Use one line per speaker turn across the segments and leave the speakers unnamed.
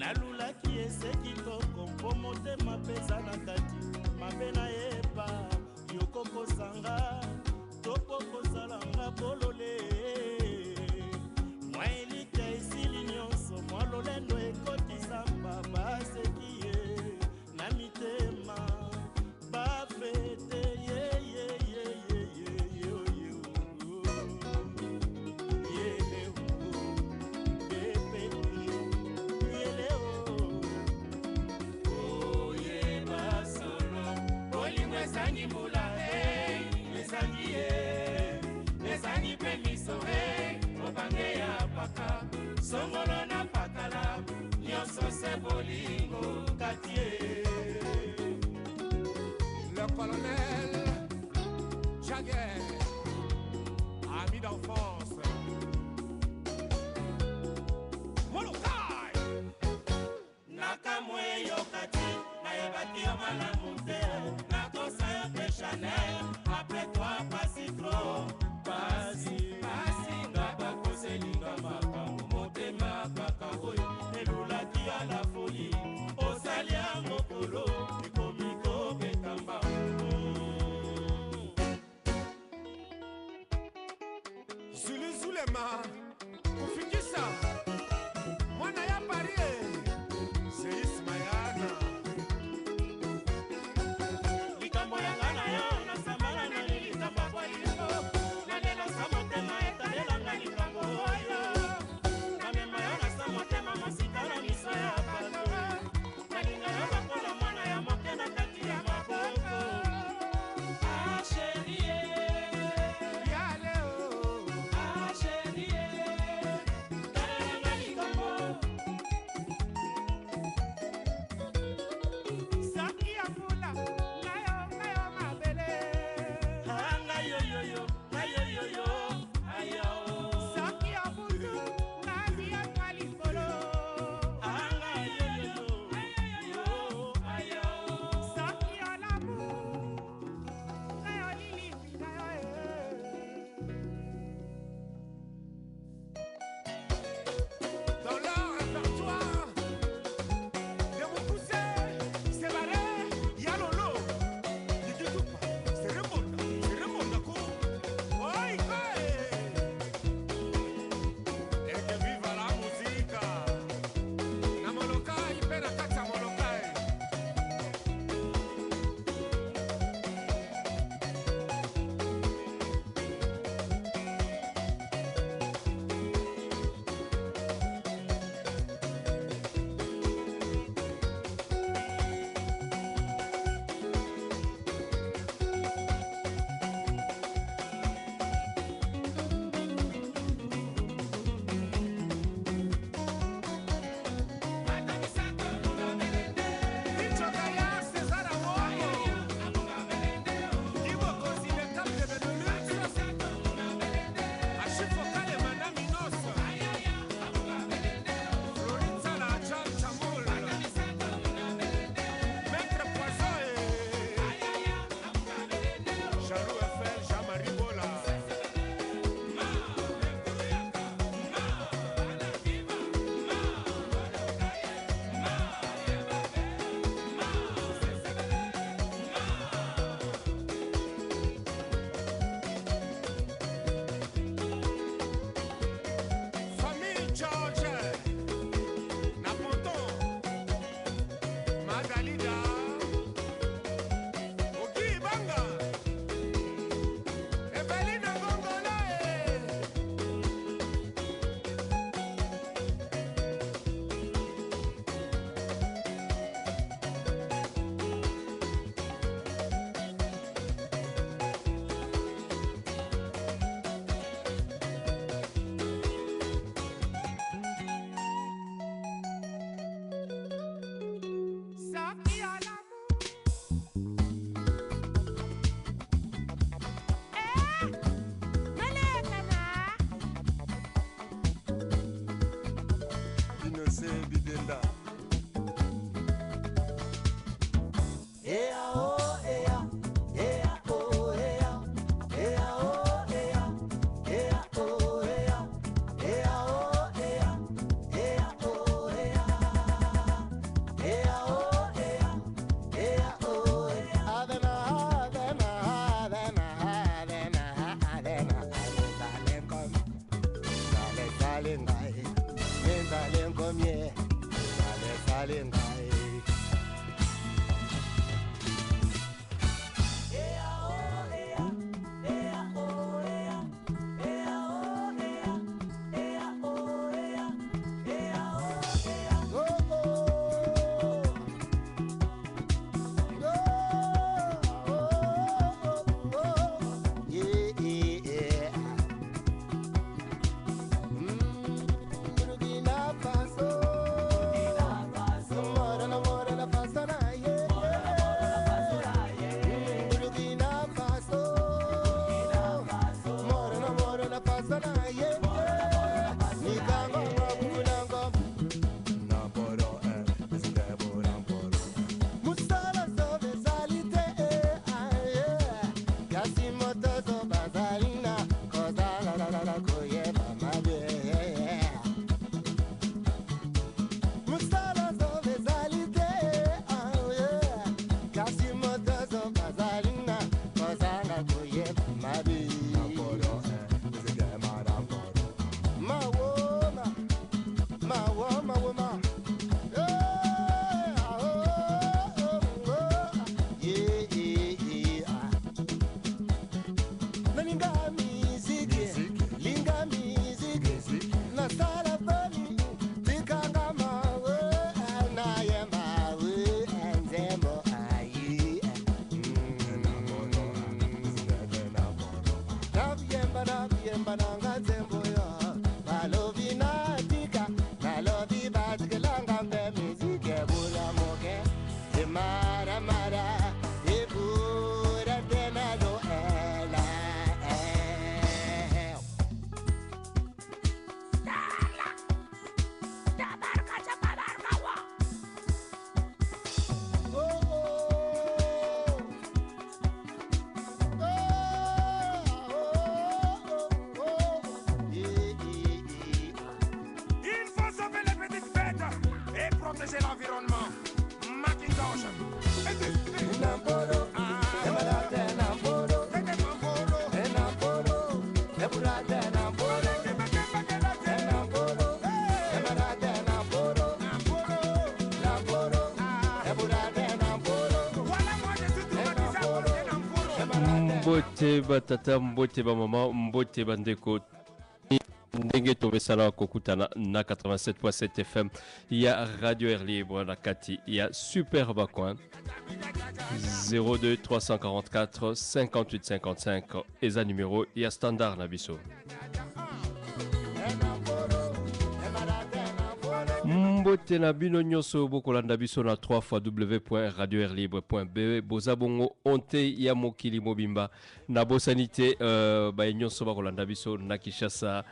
nalulaki ese kitoko mpo motema peza na kati mabe na yeba yokokosanga topo kosalanga bolole mwa elite esili nyonso mwa lolendo ekotisa mbaba seki ye na mitema bafete Ezangi mula ezangi ezangi pemiso obange ya paka songolo na pakala nyonso se bolingo katie.
Le colonel Jagger, ami d'enfance. Molokai
nakamwe yokati na yebaki yo malamu te. Chanel, après toi, passi trop. Passi, ngaba kose linga maka. Mote maka kaboyo, elula ki a la folie. Osali yango polo, ikomiko betamba.
Zulema, kufikisa. Mwana ya parie, c'est Ismayana.
mie sale sale ngai
Mbote batata, mbote ba mama, mbote bandeko. Ndenge tobesala kokutana na 87.7 FM ya Radio Air Libre na kati ya Super Bacoin 02 344 58 55 eza numéro ya standard na biso. Mbote na bino nyonso bokolanda biso na 3w.radioairlibre.be bozabongo onte ya mokili mobimba na bosanite ba nyonso bakolanda biso na Kinshasa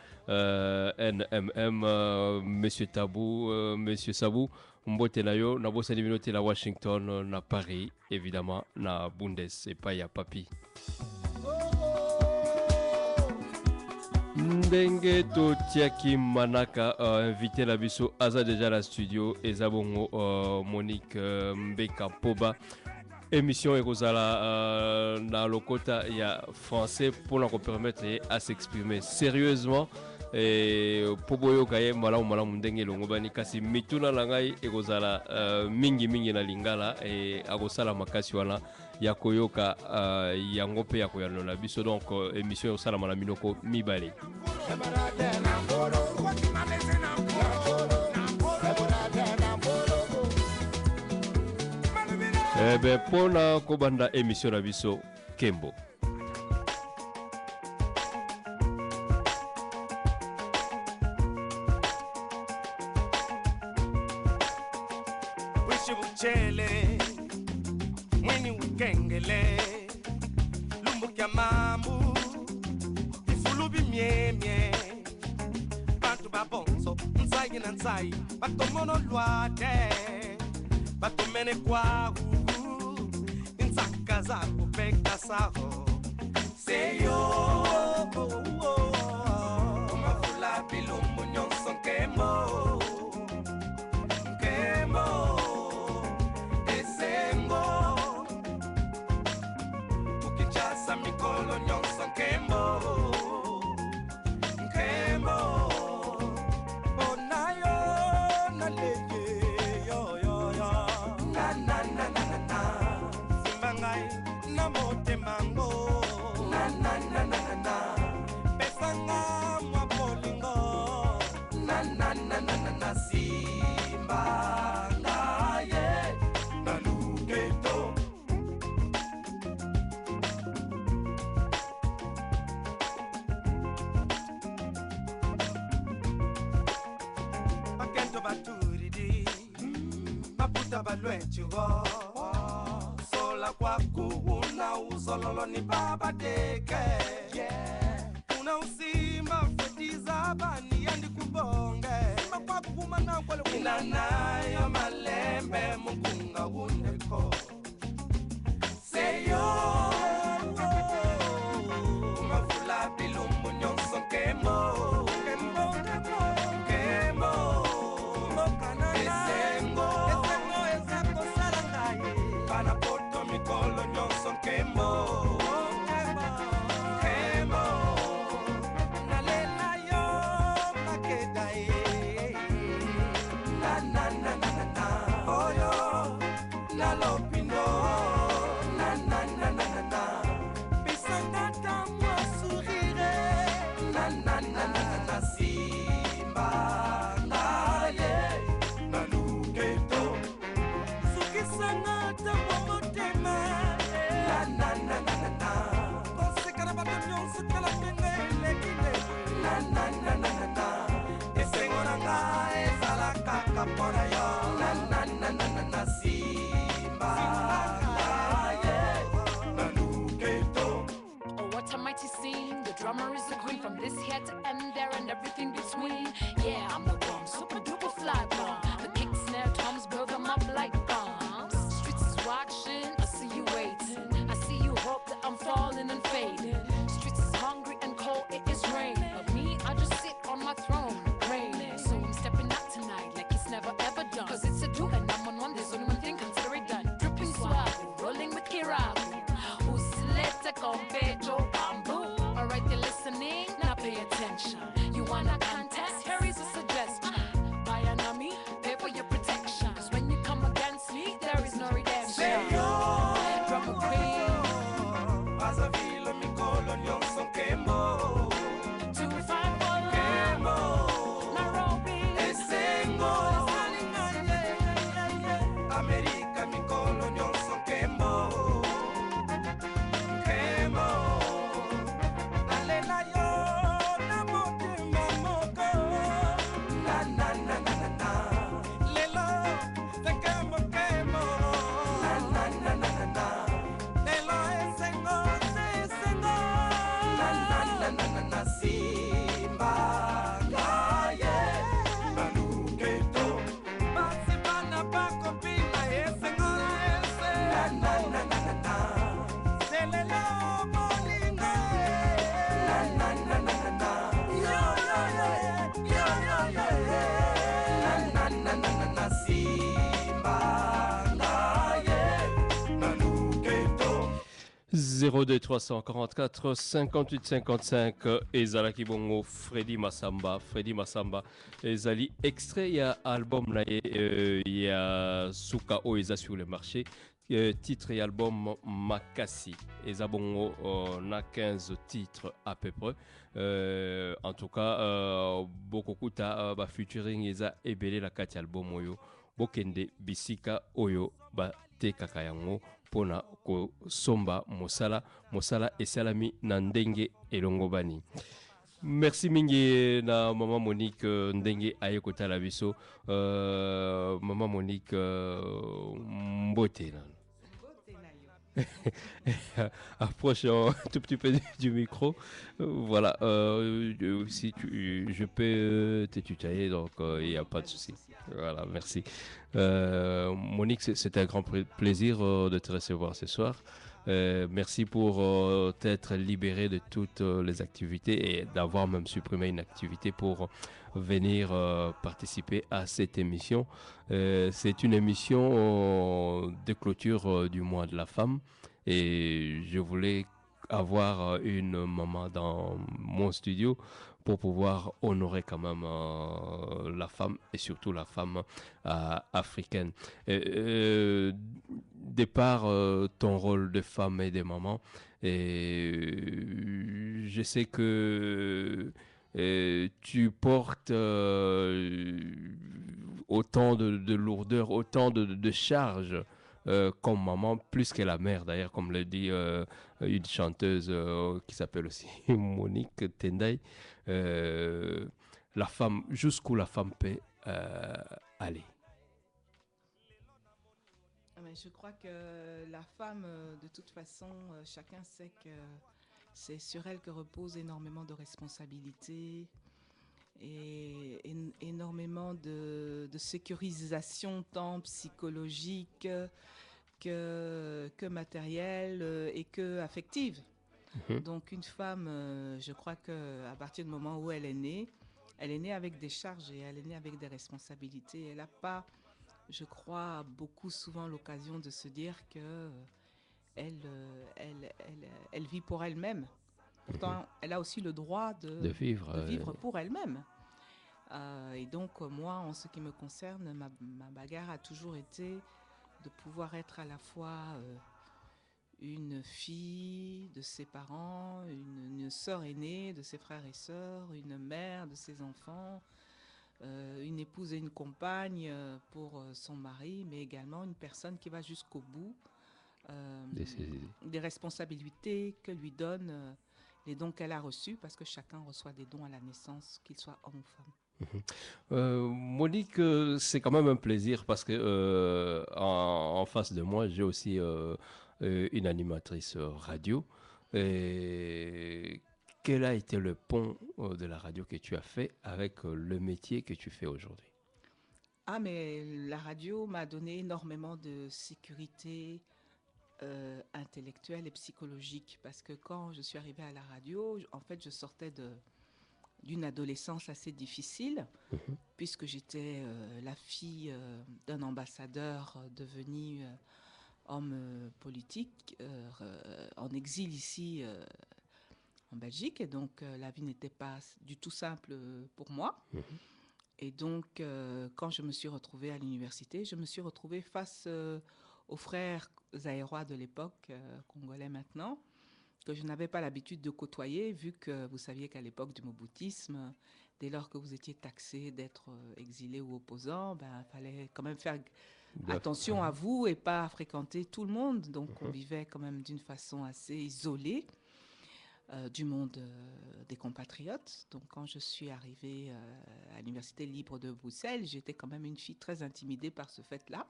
NMM Monsieur Tabou Monsieur Sabou mbote na yo na bosani bino te na Washington na Paris évidemment na Bundes et pas ya papi. Ndenge to tiaki manaka invité la biso aza déjà la studio ezabongo Monique Mbeka Poba émission ekozala na lokota ya français pour nous permettre à s'exprimer sérieusement et poboyo kaye malamu ndenge longobani kasi mituna langai ekozala mingi na lingala et akosala makasi wana ya koyoka yango pe ya koyanola biso donc émission osala na minoko mibale. Pona kobanda émission na biso Kembo.
Mwini ukengele lumbukia mambu ifulubi miemie bantu babonzo nsayi na nsayi batomono lwate batomene kwahu insaka zako peka saho seyo umafula bilumbu nyonso nkemo leke yo yo yo na na na na na na simba ngai na motema ngo na na na na na na pesanga mwa bolingo na na na na na na simba ngai na luketo bakento baturidi baputa balwechugo sola kwaku una uzololo ni baba deke una usimba fetiza bani yandi kubonge simba kwaku kumana kwele inanayo malembe mukunga wundeko seyo umafula bilumbu nyonso kemo Mikolo nyonso kemo kemo nalela yo makeda na na na na na na oyo na lopino na na na na na na bisanga tamwa sourire na na na na na na simba naye na luketo sukisanga tamwa Kapora yo na na na na na na simba na luketo.
Oh, what a mighty scene! The drummer is a queen from this here to end there and everything between. Yeah, I'm the bomb, super duper fly bomb. The kick, snare, toms build them up like bombs. Streets is watching, I see you waiting. I see you hope that I'm falling and fading. Streets is hungry and cold, it is raining. But me, I just sit on my throne, reigning. So I'm stepping out tonight like never ever done. Cause it's a do and I'm on one, there's only one thing, consider it done. Dripping suave, rolling with Kirabu. Usilete con pecho bamboo. Alright, you're listening, now pay attention. You wanna contest? Here is a suggestion. Buy an army, pay for your protection. Cause when you come against me, there is no redemption.
Señor,
Drummer queen,
vas a vilo mi colo nyonso kemo
254
kemo
Nairobi.
America mi colo nyonso kemo kemo nalela yo na motema moko na na na na na na lelo se kemo kemo na na na na na na lelo esengo na na na na na na simba kaye na luketo basi bana bako pina esengo na na na na na na selelo molinga na na na na na na yo yo yo yo yo yo na na na na na na simba kaye na luketo
02 344 58 55 ezalaki bongo Freddy Massamba ezali extrait ya album na ye ya suka oyo eza sur le marché titre et album Makasi eza bongo na 15 titres à peu près en tout cas bokokuta ba featuring eza ebele na kati album oyo bokende bisika oyo batekaka yango pona kosomba mosala esalami na ndenge elongo bani. Merci mingi na Maman Monique ndenge aye kotala biso Maman Monique mbote na approche un tout petit peu du micro. Voilà, si je peux te tutoyer, donc il n'y a pas de souci. Voilà, merci. Monique, c'était un grand plaisir de te recevoir ce soir. Merci pour t'être libéré de toutes les activités et d'avoir même supprimé une activité pour venir participer à cette émission. C'est une émission de clôture du mois de la femme et je voulais avoir une maman dans mon studio pour pouvoir honorer quand même la femme et surtout la femme africaine. De par ton rôle de femme et de maman, et je sais que tu portes autant de lourdeur, autant de charges comme maman, plus que la mère d'ailleurs, comme le dit une chanteuse qui s'appelle aussi Monique Tendai. Euh, la femme, jusqu'où la femme peut aller.
Mais je crois que la femme, de toute façon, chacun sait que c'est sur elle que repose énormément de responsabilités et énormément de sécurisation tant psychologique que matérielle et que affective.
Mhm.
Donc une femme, je crois qu'à partir du moment où elle est née avec des charges et elle est née avec des responsabilités. Elle n'a pas, je crois, beaucoup souvent l'occasion de se dire que elle vit pour elle-même. Pourtant, elle a aussi le droit
De vivre.
de vivre pour elle-même. Et donc, moi, en ce qui me concerne, ma bagarre a toujours été de pouvoir être à la fois une fille de ses parents, une sœur aînée de ses frères et sœurs, une mère de ses enfants, une épouse et une compagne pour son mari, mais également une personne qui va jusqu'au bout des responsabilités que lui donnent les dons qu'elle a reçus, parce que chacun reçoit des dons à la naissance, qu'il soit homme ou femme.
Monique, c'est quand même un plaisir parce que en face de moi, j'ai aussi une animatrice radio. Et quel a été le pont de la radio que tu as fait avec le métier que tu fais aujourd'hui?
Ah, mais la radio m'a donné énormément de sécurité intellectuelle et psychologique, parce que quand je suis arrivée à la radio, en fait, je sortais d'une adolescence assez difficile, puisque j'étais la fille d'un ambassadeur devenu homme politique en exil ici en Belgique. Et donc, la vie n'était pas du tout simple pour moi. Et donc, quand je me suis retrouvée à l'université, je me suis retrouvée face aux frères zaïrois de l'époque, congolais maintenant, que je n'avais pas l'habitude de côtoyer, vu que vous saviez qu'à l'époque du moboutisme, dès lors que vous étiez taxé d'être exilé ou opposant, ben, il fallait quand même faire attention à vous et pas fréquenter tout le monde. Donc on vivait quand même d'une façon assez isolée du monde des compatriotes. Donc quand je suis arrivée à l'Université libre de Bruxelles, j'étais quand même une fille très intimidée par ce fait-là.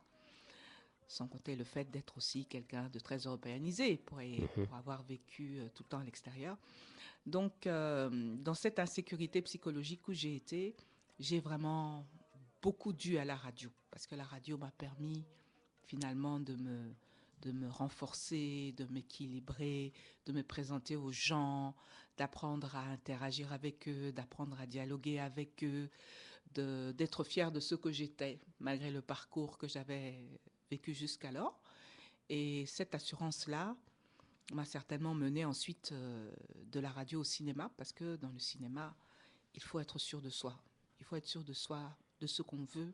Sans compter le fait d'être aussi quelqu'un de très européanisé pour avoir vécu tout le temps à l'extérieur. Donc, dans cette insécurité psychologique où j'ai été, j'ai vraiment beaucoup dû à la radio, parce que la radio m'a permis finalement de me renforcer, de m'équilibrer, de me présenter aux gens, d'apprendre à interagir avec eux, d'apprendre à dialoguer avec eux, d'être fière de ce que j'étais, malgré le parcours que j'avais vécu jusqu'alors. Et cette assurance-là m'a certainement menée ensuite de la radio au cinéma, parce que dans le cinéma, il faut être sûr de soi. Il faut être sûr de soi, de ce qu'on veut,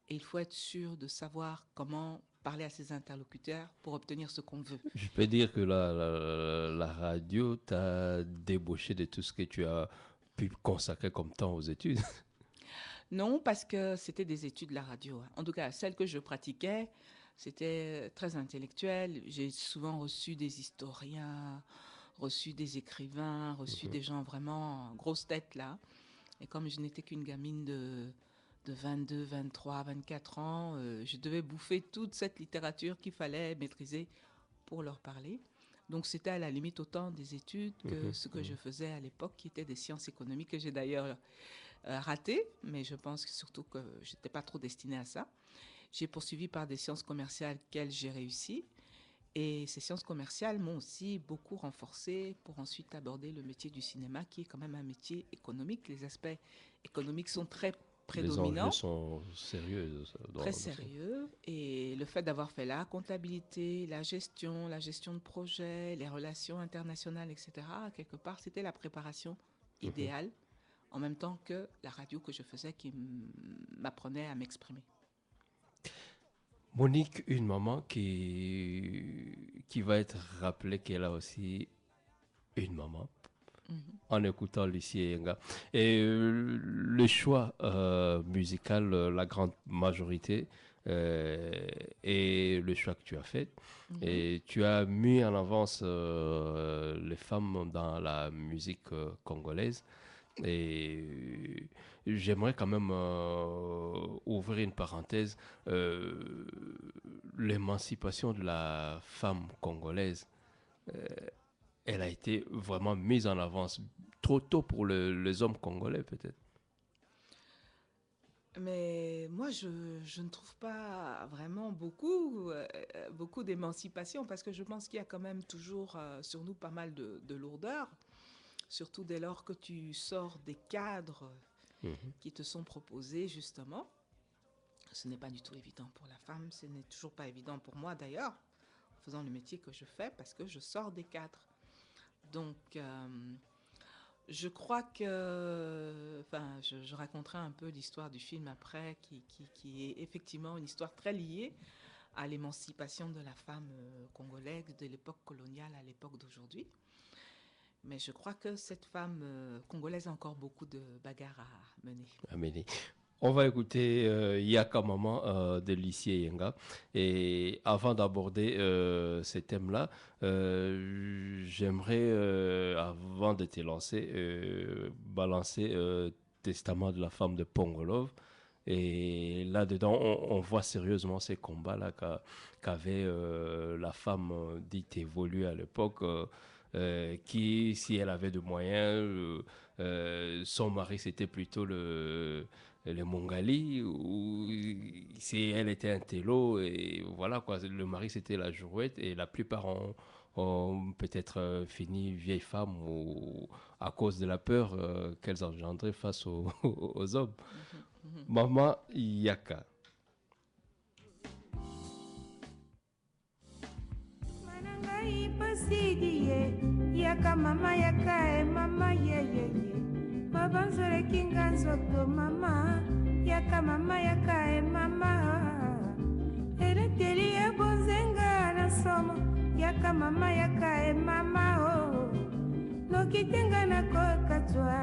et il faut être sûr de savoir comment parler à ses interlocuteurs pour obtenir ce qu'on veut.
Je peux dire que la radio t'a débauché de tout ce que tu as pu consacrer comme temps aux études.
Non, parce que c'était des études, la radio. En tout cas, celles que je pratiquais, c'était très intellectuel. J'ai souvent reçu des historiens, reçu des écrivains, reçu des gens vraiment grosses têtes là. Et comme je n'étais qu'une gamine de 22, 23, 24 ans, je devais bouffer toute cette littérature qu'il fallait maîtriser pour leur parler. Donc c'était à la limite autant des études que ce que je faisais à l'époque, qui étaient des sciences économiques, que j'ai d'ailleurs raté, mais je pense que surtout que je n'étais pas trop destinée à ça. J'ai poursuivi par des sciences commerciales qu'elles j'ai réussi. Et ces sciences commerciales m'ont aussi beaucoup renforcée pour ensuite aborder le métier du cinéma, qui est quand même un métier économique. Les aspects économiques sont très prédominants.
Les enjeux sont sérieux.
Très sérieux. Et le fait d'avoir fait la comptabilité, la gestion de projet, les relations internationales, etc., quelque part, c'était la préparation idéale en même temps que la radio que je faisais qui m'apprenait à m'exprimer.
Monique, une maman qui va être rappelée qu'elle a aussi une maman en écoutant Lucie Yenga. Et le choix musical, la grande majorité, est le choix que tu as fait. Et tu as mis en avance les femmes dans la musique congolaise. Et j'aimerais quand même ouvrir une parenthèse. L'émancipation de la femme congolaise, elle a été vraiment mise en avance trop tôt pour les hommes congolais peut-être.
Mais moi, je ne trouve pas vraiment beaucoup d'émancipation parce que je pense qu'il y a quand même toujours sur nous pas mal de lourdeur, surtout dès lors que tu sors des cadres qui te sont proposés justement. Ce n'est pas du tout évident pour la femme, ce n'est toujours pas évident pour moi d'ailleurs, en faisant le métier que je fais parce que je sors des cadres. Donc, je crois que, enfin, je raconterai un peu l'histoire du film après, qui est effectivement une histoire très liée à l'émancipation de la femme congolaise de l'époque coloniale à l'époque d'aujourd'hui. Mais je crois que cette femme congolaise a encore beaucoup de bagarres à mener.
On va écouter Yaka Maman de Lucie Yenga. Et avant d'aborder ces thèmes-là, j'aimerais, avant de te lancer, balancer Testament de la femme de Pongolov. Et là-dedans, on voit sérieusement ces combats-là qu'avait la femme dite évoluée à l'époque, qui, si elle avait de moyens, son mari, c'était plutôt le Mongali, ou si elle était un télo, et voilà quoi, le mari c'était la jouette, et la plupart ont peut-être fini vieille femme ou à cause de la peur qu'elles engendraient face aux hommes. Maman Yaka.
Yaka mama yaka e mama ye mabanzole kinga nzoto mama yaka e mama ereteli e bonzenga na somo yaka e mama oh nokitenga na kokatwa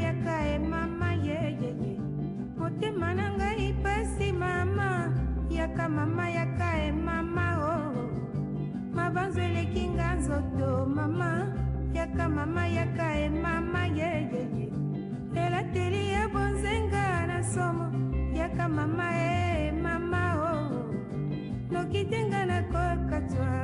yaka e mama ye motema na ngai pasi mama yaka e mama oh mabanzo eleki nga nzoto mama yaka e mama ye elateli ya bonzenga na somo yaka e mama oh nokitenga na kokatwa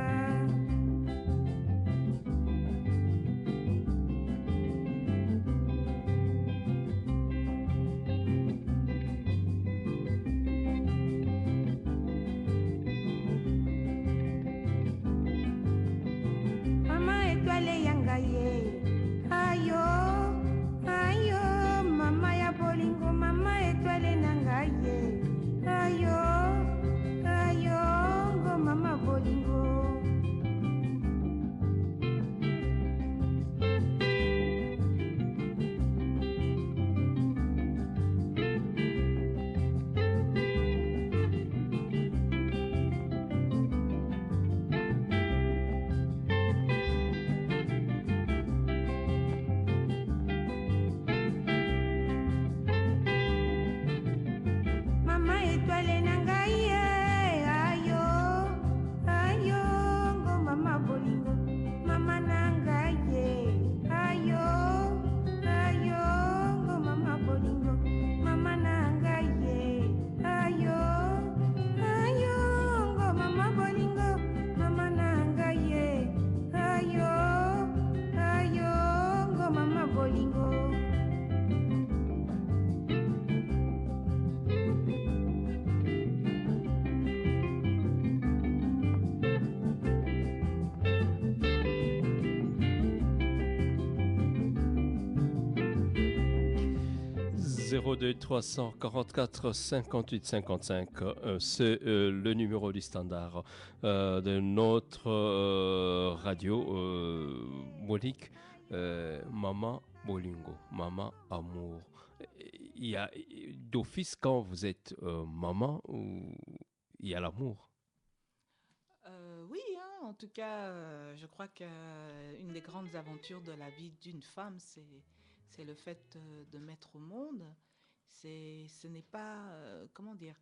02 344 58 55, c'est le numéro du standard de notre radio. Monique, Maman Bolingo, Maman Amour. Il y a d'office quand vous êtes maman, ou il y a l'amour?
Oui, hein, en tout cas, je crois qu'une des grandes aventures de la vie d'une femme, c'est le fait de mettre au monde. Ce n'est pas, comment dire,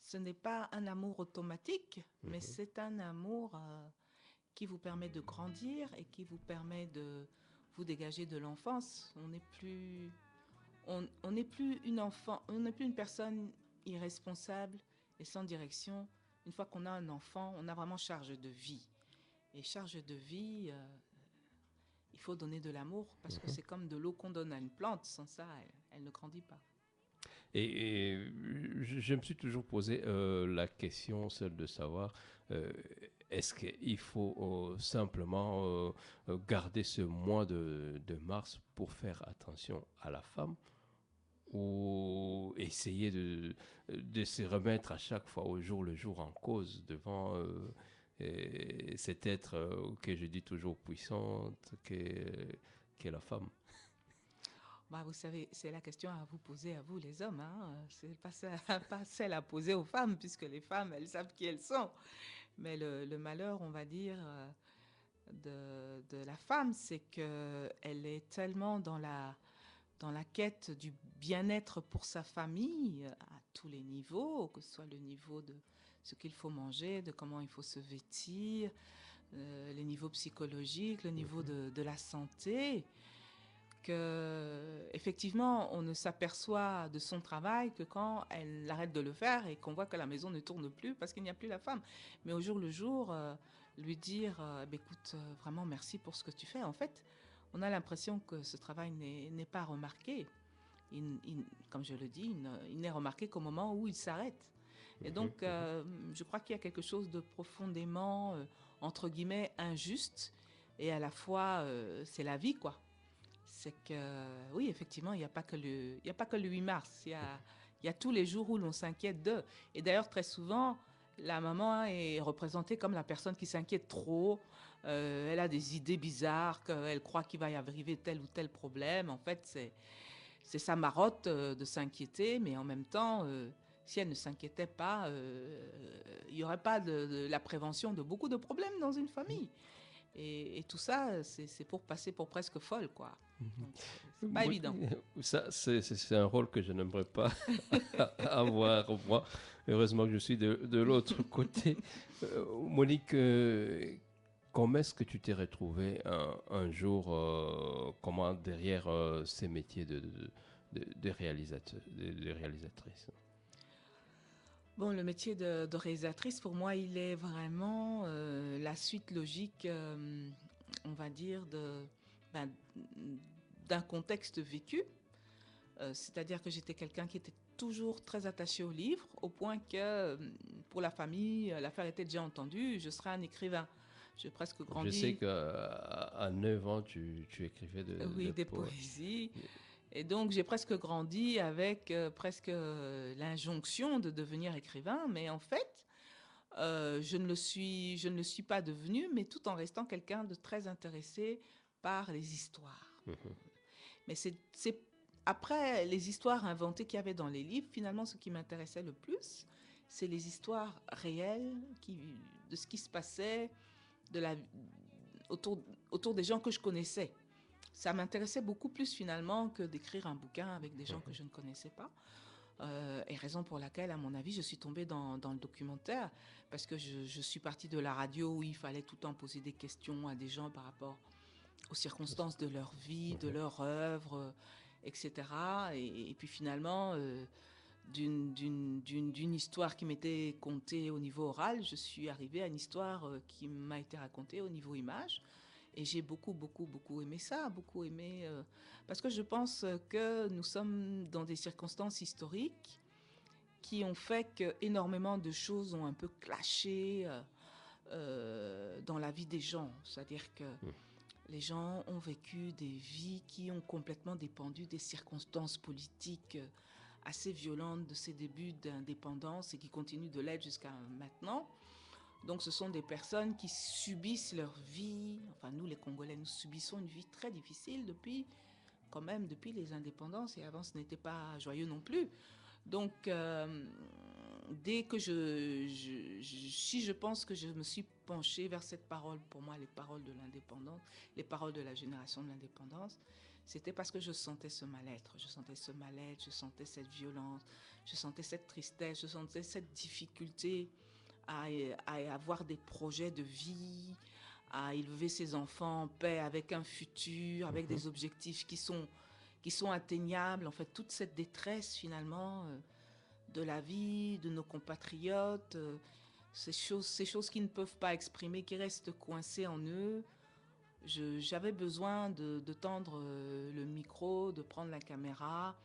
ce n'est pas un amour automatique, mais c'est un amour qui vous permet de grandir et qui vous permet de vous dégager de l'enfance. On n'est plus une enfant, on n'est plus une personne irresponsable et sans direction. Une fois qu'on a un enfant, on a vraiment charge de vie. Et charge de vie, il faut donner de l'amour parce que c'est comme de l'eau qu'on donne à une plante. Sans ça, elle ne grandit pas.
Et je me suis toujours posé la question, celle de savoir, est-ce qu'il faut simplement garder ce mois de mars pour faire attention à la femme, ou essayer de se remettre à chaque fois au jour le jour en cause devant cet être que je dis toujours puissante qu'est la femme?
Bah, vous savez, c'est la question à vous poser à vous les hommes. Hein. C'est pas celle à poser aux femmes, puisque les femmes, elles savent qui elles sont. Mais le malheur, on va dire, de la femme, c'est qu'elle est tellement dans la quête du bien-être pour sa famille, à tous les niveaux, que ce soit le niveau de ce qu'il faut manger, de comment il faut se vêtir, les niveaux psychologiques, le niveau de la santé, que effectivement on ne s'aperçoit de son travail que quand elle arrête de le faire et qu'on voit que la maison ne tourne plus parce qu'il n'y a plus la femme. Mais au jour le jour, lui dire écoute, vraiment merci pour ce que tu fais. En fait, on a l'impression que ce travail n'est pas remarqué. Comme je le dis, il n'est remarqué qu'au moment où il s'arrête. Et donc, je crois qu'il y a quelque chose de profondément, entre guillemets, injuste. Et à la fois, c'est la vie, quoi. C'est que, oui, effectivement, il n'y a pas que le 8 mars. Il y a tous les jours où l'on s'inquiète d'eux. Et d'ailleurs, très souvent, la maman est représentée comme la personne qui s'inquiète trop. Elle a des idées bizarres, qu'elle croit qu'il va y arriver tel ou tel problème. En fait, c'est sa marotte de s'inquiéter, mais en même temps, si elle ne s'inquiétait pas, il n'y aurait pas de la prévention de beaucoup de problèmes dans une famille. Et tout ça, c'est pour passer pour presque folle, quoi. Donc, c'est pas évident.
Ça, c'est un rôle que je n'aimerais pas avoir, moi. Heureusement que je suis de l'autre côté. Monique, comment est-ce que tu t'es retrouvée un jour comment derrière ces métiers de réalisatrice?
Bon, le métier de réalisatrice, pour moi, il est vraiment la suite logique, on va dire, d'un contexte vécu. C'est-à-dire que j'étais quelqu'un qui était toujours très attaché au livre, au point que pour la famille, l'affaire était déjà entendue, je serais un écrivain. J'ai presque grandi...
Je sais qu'à 9 ans, tu écrivais
des poésies. Et donc, j'ai presque grandi avec presque l'injonction de devenir écrivain. Mais en fait, je ne le suis pas devenu, mais tout en restant quelqu'un de très intéressé par les histoires. Mais c'est après les histoires inventées qu'il y avait dans les livres, finalement, ce qui m'intéressait le plus, c'est les histoires réelles de ce qui se passait autour des gens que je connaissais. Ça m'intéressait beaucoup plus finalement que d'écrire un bouquin avec des gens que je ne connaissais pas. Et raison pour laquelle, à mon avis, je suis tombée dans le documentaire, parce que je suis partie de la radio où il fallait tout le temps poser des questions à des gens par rapport aux circonstances de leur vie, de leur œuvre, etc. Et puis finalement, d'une histoire qui m'était contée au niveau oral, je suis arrivée à une histoire qui m'a été racontée au niveau image. Et j'ai beaucoup aimé ça, parce que je pense que nous sommes dans des circonstances historiques qui ont fait qu'énormément de choses ont un peu clashé dans la vie des gens. C'est-à-dire que les gens ont vécu des vies qui ont complètement dépendu des circonstances politiques assez violente de ses débuts d'indépendance et qui continue de l'être jusqu'à maintenant. Donc ce sont des personnes qui subissent leur vie, enfin nous les Congolais, nous subissons une vie très difficile depuis les indépendances, et avant ce n'était pas joyeux non plus. Donc dès que si je pense que je me suis penchée vers cette parole, pour moi les paroles de l'indépendance, les paroles de la génération de l'indépendance, c'était parce que je sentais ce mal-être, je sentais cette violence, je sentais cette tristesse, je sentais cette difficulté à avoir des projets de vie, à élever ses enfants en paix, avec un futur, avec des objectifs qui sont atteignables. En fait, toute cette détresse finalement de la vie, de nos compatriotes, ces choses qu'ils ne peuvent pas exprimer, qui restent coincées en eux. J'avais besoin de tendre le micro, de prendre la caméra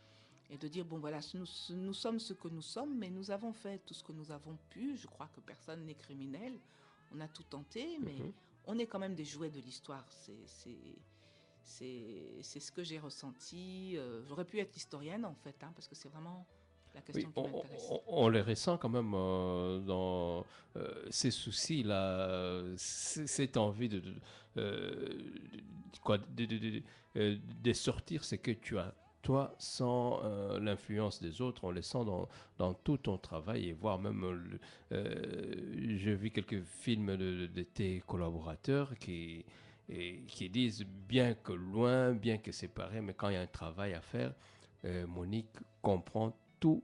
et de dire, bon voilà, nous sommes ce que nous sommes, mais nous avons fait tout ce que nous avons pu. Je crois que personne n'est criminel. On a tout tenté, mais on est quand même des jouets de l'histoire. C'est ce que j'ai ressenti. J'aurais pu être historienne, en fait, parce que c'est vraiment la question qui m'intéresse.
On les ressent quand même dans ces soucis-là, cette envie de sortir, c'est que tu as, toi, sans l'influence des autres, on les sent dans tout ton travail, et voire même, j'ai vu quelques films de tes collaborateurs qui disent, bien que loin, bien que séparés, mais quand il y a un travail à faire, Monique comprend tout.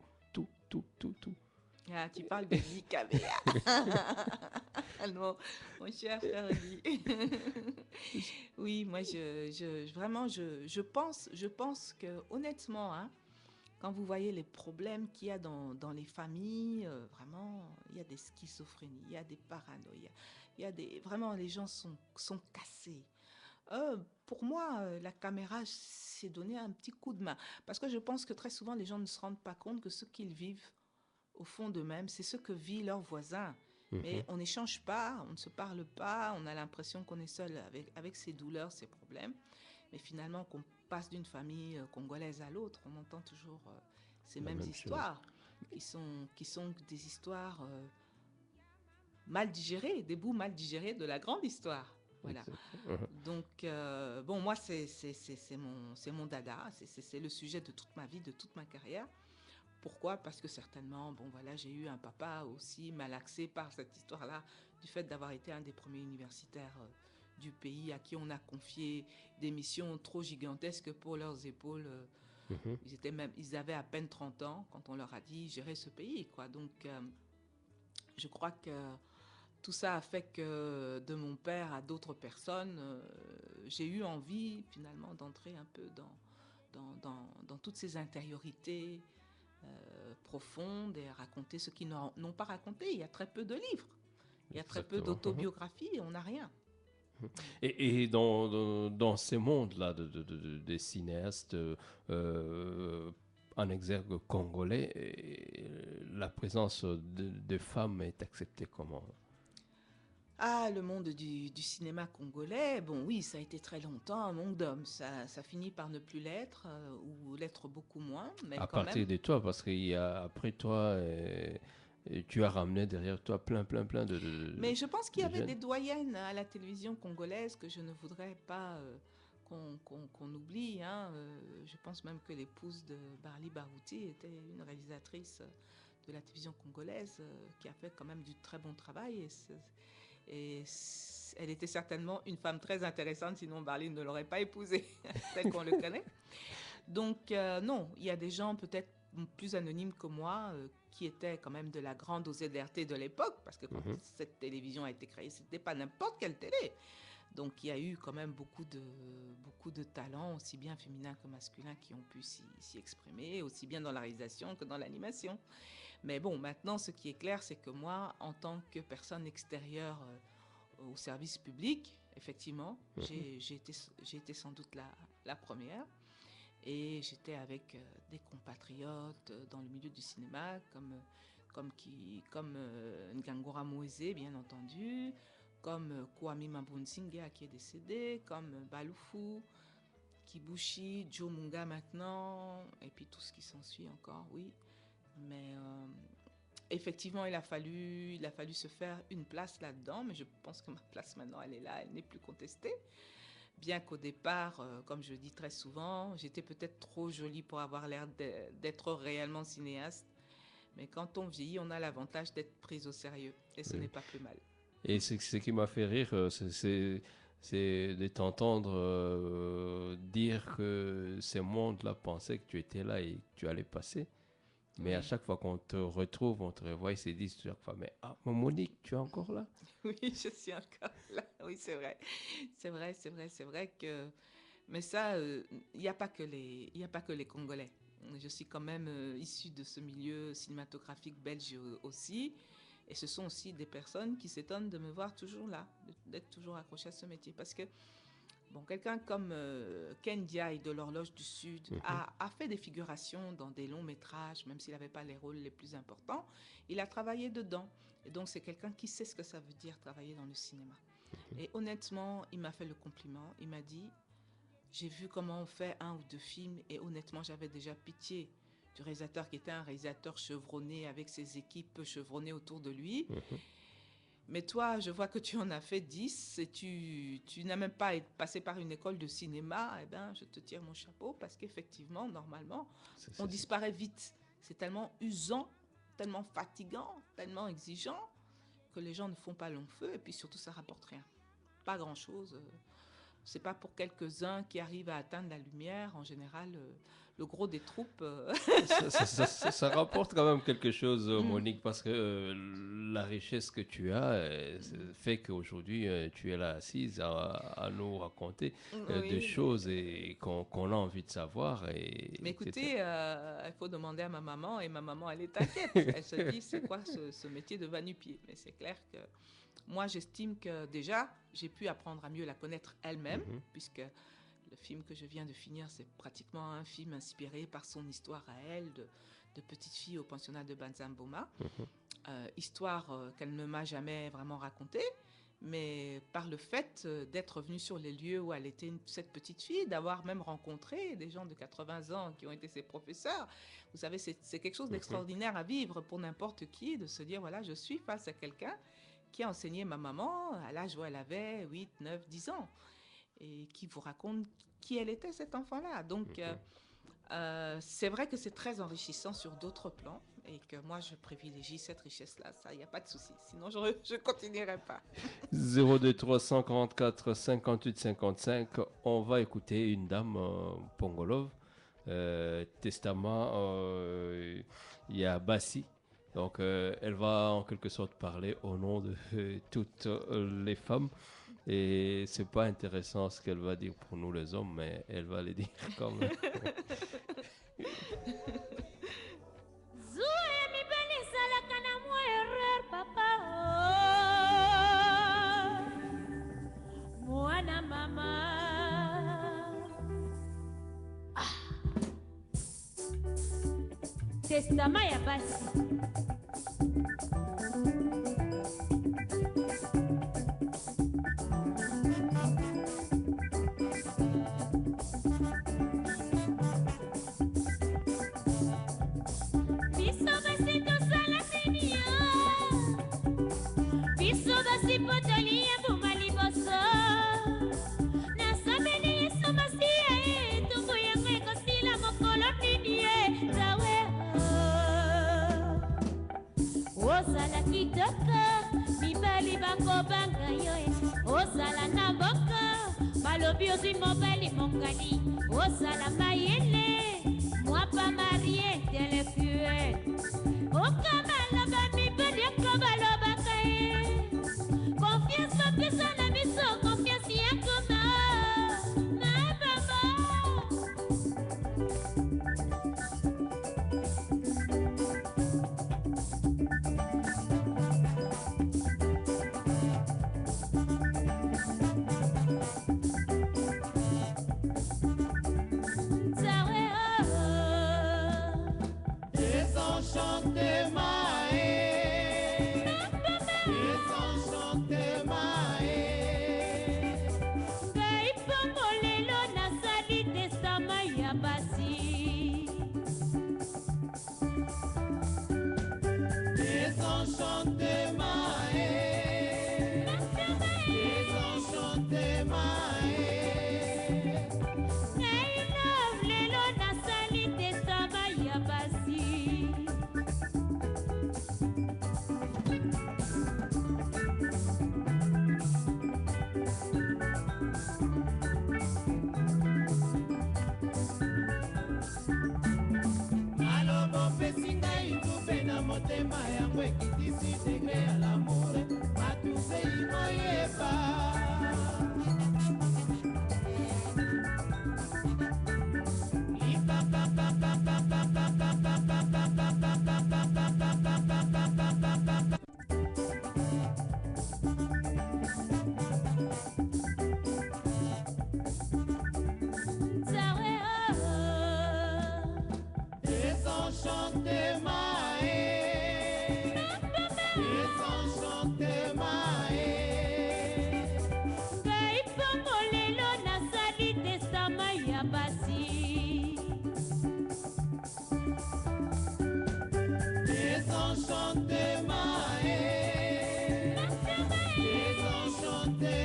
Ah, tu parles de l'IKB. Non, mon cher frère Lee. Oui, moi, vraiment, je pense que, honnêtement, quand vous voyez les problèmes qu'il y a dans les familles, vraiment, il y a des schizophrénies, il y a des paranoïas, vraiment, les gens sont cassés. Pour moi, la caméra, c'est donner un petit coup de main. Parce que je pense que très souvent, les gens ne se rendent pas compte que ce qu'ils vivent au fond d'eux-mêmes, c'est ce que vit leur voisin. Mais on n'échange pas, on ne se parle pas, on a l'impression qu'on est seul avec ses douleurs, ses problèmes. Mais finalement, qu'on passe d'une famille congolaise à l'autre, on entend toujours ces mêmes histoires, qui sont des histoires mal digérées, des bouts mal digérés de la grande histoire. Voilà. Donc, bon, moi, c'est mon dada, c'est le sujet de toute ma vie, de toute ma carrière. Pourquoi ? Parce que certainement, bon, voilà, j'ai eu un papa aussi malaxé par cette histoire-là, du fait d'avoir été un des premiers universitaires du pays, à qui on a confié des missions trop gigantesques pour leurs épaules. Ils avaient à peine 30 ans quand on leur a dit gérer ce pays, quoi. Donc, je crois que tout ça a fait que de mon père à d'autres personnes, j'ai eu envie finalement d'entrer un peu dans toutes ces intériorités profondes et raconter ce qu'ils n'ont pas raconté. Il y a très peu de livres, il y a très peu d'autobiographies, on n'a rien.
Et dans ces mondes-là des cinéastes en exergue congolais, la présence de femmes est acceptée comment ?
Ah, le monde du cinéma congolais, bon oui, ça a été très longtemps un monde d'hommes. Ça finit par ne plus l'être, ou l'être beaucoup moins. Mais
à
quand
partir
même,
de toi, parce qu'après toi, tu as ramené derrière toi plein de
mais je pense qu'il y avait
jeunes.
des doyennes à la télévision congolaise que je ne voudrais pas qu'on oublie. Je pense même que l'épouse de Barli Barouti était une réalisatrice de la télévision congolaise qui a fait quand même du très bon travail. Elle était certainement une femme très intéressante, sinon Barli ne l'aurait pas épousée, tel qu'on le connaît. Donc non, il y a des gens peut-être plus anonymes que moi qui étaient quand même de la grande OZRT de l'époque, parce que quand cette télévision a été créée, c'était pas n'importe quelle télé. Donc il y a eu quand même beaucoup de talents, aussi bien féminins que masculins, qui ont pu s'y exprimer, aussi bien dans la réalisation que dans l'animation. Mais bon, maintenant, ce qui est clair, c'est que moi, en tant que personne extérieure au service public, effectivement, j'ai été sans doute la première. Et j'étais avec des compatriotes dans le milieu du cinéma, comme Ngangora Moïse, bien entendu, comme Kwame Mabunsinga qui est décédé, comme Baloufou, Kibushi, Joe Munga maintenant, et puis tout ce qui s'ensuit encore, oui. Mais effectivement, il a fallu se faire une place là-dedans, mais je pense que ma place maintenant, elle est là, elle n'est plus contestée. Bien qu'au départ, comme je dis très souvent, j'étais peut-être trop jolie pour avoir l'air d'être réellement cinéaste. Mais quand on vieillit, on a l'avantage d'être prise au sérieux. Et ce n'est pas plus mal.
Et ce qui m'a fait rire, c'est de t'entendre dire que ces mondes-là pensaient que tu étais là et que tu allais passer. Mais à chaque fois qu'on te retrouve, on te revoit, ils se disent chaque fois, mais Monique, tu es encore là?
Oui, je suis encore là. Oui, c'est vrai. C'est vrai que... Mais ça, il n'y a pas que les Congolais. Je suis quand même issue de ce milieu cinématographique belge aussi. Et ce sont aussi des personnes qui s'étonnent de me voir toujours là, d'être toujours accrochée à ce métier. Parce que, bon, quelqu'un comme Ken Diaye de l'Horloge du Sud a fait des figurations dans des longs métrages, même s'il n'avait pas les rôles les plus importants. Il a travaillé dedans. Et donc, c'est quelqu'un qui sait ce que ça veut dire travailler dans le cinéma. Et honnêtement, il m'a fait le compliment. Il m'a dit, j'ai vu comment on fait 1 ou 2 films et honnêtement, j'avais déjà pitié du réalisateur qui était un réalisateur chevronné avec ses équipes chevronnées autour de lui. Mais toi, je vois que tu en as fait 10 et tu n'as même pas passé par une école de cinéma. Eh bien, je te tire mon chapeau parce qu'effectivement, normalement, on disparaît vite. C'est tellement usant, tellement fatigant, tellement exigeant que les gens ne font pas long feu et puis surtout, ça rapporte rien. Pas grand-chose. C'est pas pour quelques-uns qui arrivent à atteindre la lumière. En général, le gros des troupes...
ça rapporte quand même quelque chose, Monique, parce que la richesse que tu as fait qu'aujourd'hui, tu es là assise à nous raconter des choses et qu'on a envie de savoir. Mais
écoutez, il faut demander à ma maman, et ma maman, elle est inquiète. Elle se dit, c'est quoi ce métier de va-nu-pied? Mais c'est clair que... Moi, j'estime que déjà, j'ai pu apprendre à mieux la connaître elle-même, puisque le film que je viens de finir, c'est pratiquement un film inspiré par son histoire à elle, de petite fille au pensionnat de Banzamboma. Histoire qu'elle ne m'a jamais vraiment racontée, mais par le fait d'être venue sur les lieux où elle était cette petite fille, d'avoir même rencontré des gens de 80 ans qui ont été ses professeurs. Vous savez, c'est quelque chose d'extraordinaire à vivre pour n'importe qui, de se dire, voilà, je suis face à quelqu'un qui a enseigné ma maman à l'âge où elle avait 8, 9, 10 ans et qui vous raconte qui elle était, cet enfant-là. Donc, c'est vrai que c'est très enrichissant sur d'autres plans et que moi, je privilégie cette richesse-là. Ça, il n'y a pas de souci. Sinon, je ne continuerai pas.
02 344 58 55. On va écouter une dame, Pongolov, Testament, il y a Bassi. Donc, elle va en quelque sorte parler au nom de toutes les femmes. Et c'est pas intéressant ce qu'elle va dire pour nous les hommes, mais elle va les dire quand même.
Testament ya basi. Biso basi tosala nini yo? Biso basi potoli ya buma liboso. Nasambeli yeso basi ye, tuku yango ekosila mokolo nini ye, zawe. Ozala kitoko, mibali bakobanga yo. Ozala na boka, balobi ozwi mobali mongani. Ozala mayele, moi pas marié intellectuel. Okamaloba mibali akobalobaka ye. Confiance opesa na biso, confiance yakoma. Na baba. Zawe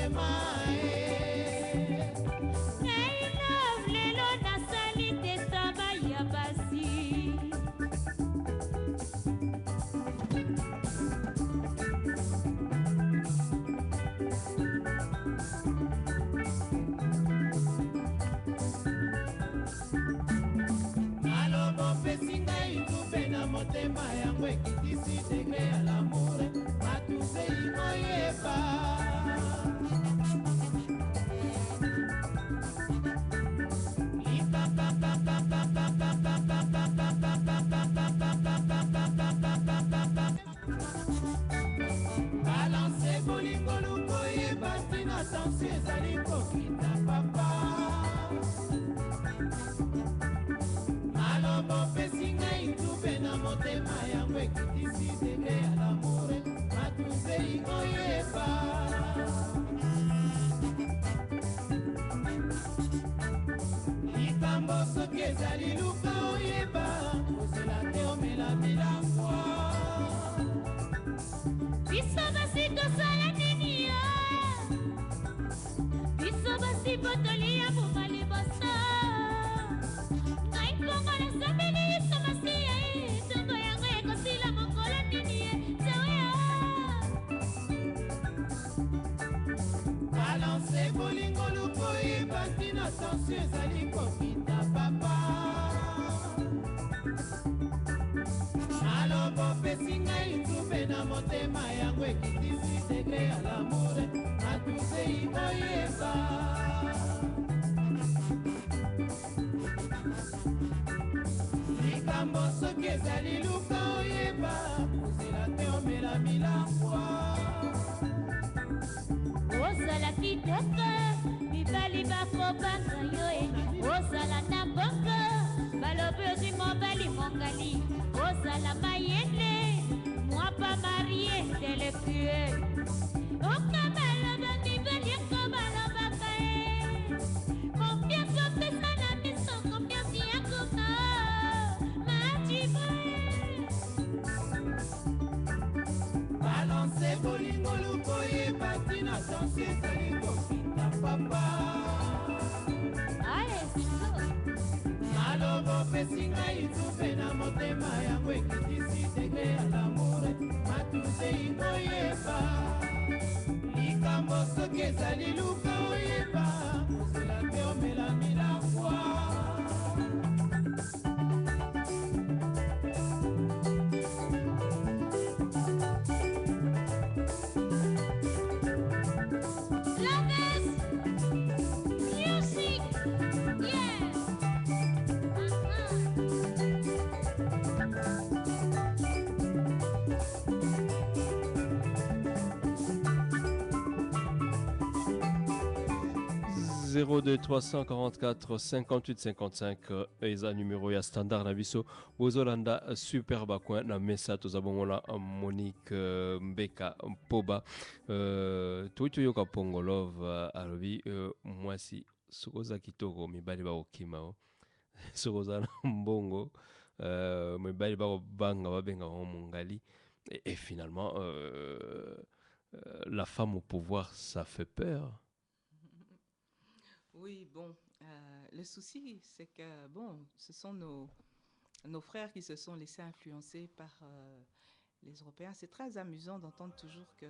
motema
ngai love lelo nasali te saba ya basi
naloba opesi ngai nzube na motema yango ekitisi degre ya lamour matuzei koyeba balance bolingo lukoyeba ntina tansi ezali kokita papa naloba opesi ngai nzube na motema yango ekitisi degre ya lamour matuzei koyeba likambo soki ezali luka oyeba kozela te omela bilangwa
biso basi tosala nini yo biso basi botoli ya boma liboso ngai mpongo nasambeli biso basi ye ntongo yango ekosila mokolo nini ye zeoya
balance bolingo lukoyeba ntina tension ezali kokita papa naloba opesi ngai nzube na motema yango ekitisi degre ya lamour matuzei koyeba likambo soki ezali luka oyeba kozela te omela milangwa
ozala kitoko mibali bakobanga yo e ozala na mbongo balobi ozwi mobali mongali ozala mayele mwapa marie intellectuel okabaloba mibali ekobalobaka e konfiance opesa na miso konfiance ya kuka majibo
balance bolingo lukoyeba ntina tension ezali kokita papa naloba opesi ngai nzube na motema yango ekitisi degre ya lamour matuzei koyeba likambo soki ezali luka oyeba kozela te omela milangwa
Lovers, music, yeah.
02 344 58 55 eza numéro ya standard na biso bozolanda super bakwa na mesa tozabongola Monique Mbeka Mpoba toyoka Pongolov alobi mwasi sokoza kitoko mibali bakokima sokoza na mbongo mibali bakobanga babenga mongali et finalement la femme au pouvoir ça fait peur.
Oui, bon, le souci, c'est que, bon, ce sont nos frères qui se sont laissés influencer par les Européens. C'est très amusant d'entendre toujours que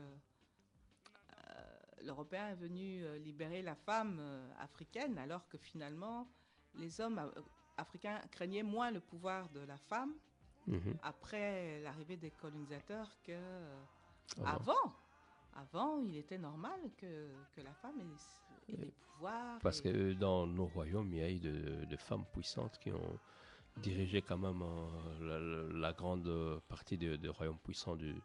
l'Européen est venu libérer la femme africaine, alors que finalement, les hommes africains craignaient moins le pouvoir de la femme après l'arrivée des colonisateurs que avant. Avant, il était normal que la femme ait des pouvoirs.
Parce que dans nos royaumes, il y a eu de femmes puissantes qui ont dirigé quand même la grande partie des royaumes puissants du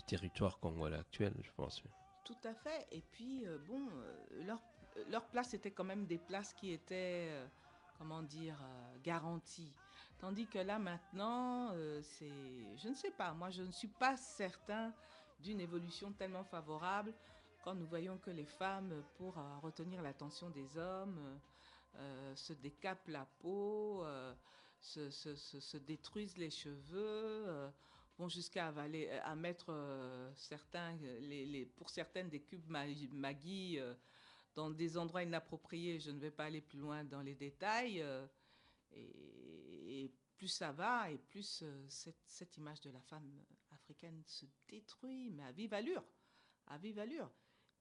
territoire congolais actuel, je pense.
Tout à fait. Et puis, bon, leur place était quand même des places qui étaient, comment dire, garanties. Tandis que là, maintenant, je ne sais pas, moi, je ne suis pas certain d'une évolution tellement favorable quand nous voyons que les femmes, pour retenir l'attention des hommes, se décapent la peau, se détruisent les cheveux, vont jusqu'à à mettre pour certaines des cubes Maggi dans des endroits inappropriés. Je ne vais pas aller plus loin dans les détails. Et plus ça va, et plus cette image de la femme africaine se détruit, mais à vive allure, à vive allure.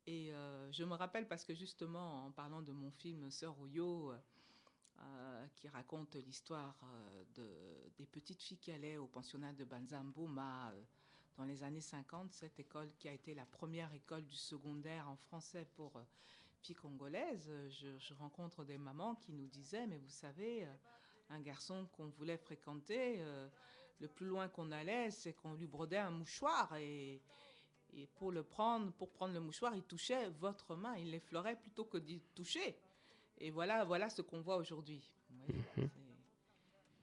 Et je me rappelle parce que justement, en parlant de mon film Sœur Oyo, qui raconte l'histoire des petites filles qui allaient au pensionnat de Banzambouma dans les années 50, cette école qui a été la première école du secondaire en français pour filles congolaises, je rencontre des mamans qui nous disaient, mais vous savez, un garçon qu'on voulait fréquenter, le plus loin qu'on allait, c'est qu'on lui brodait un mouchoir et pour prendre le mouchoir, il touchait votre main, il l'effleurait plutôt que d'y toucher. Et voilà ce qu'on voit aujourd'hui.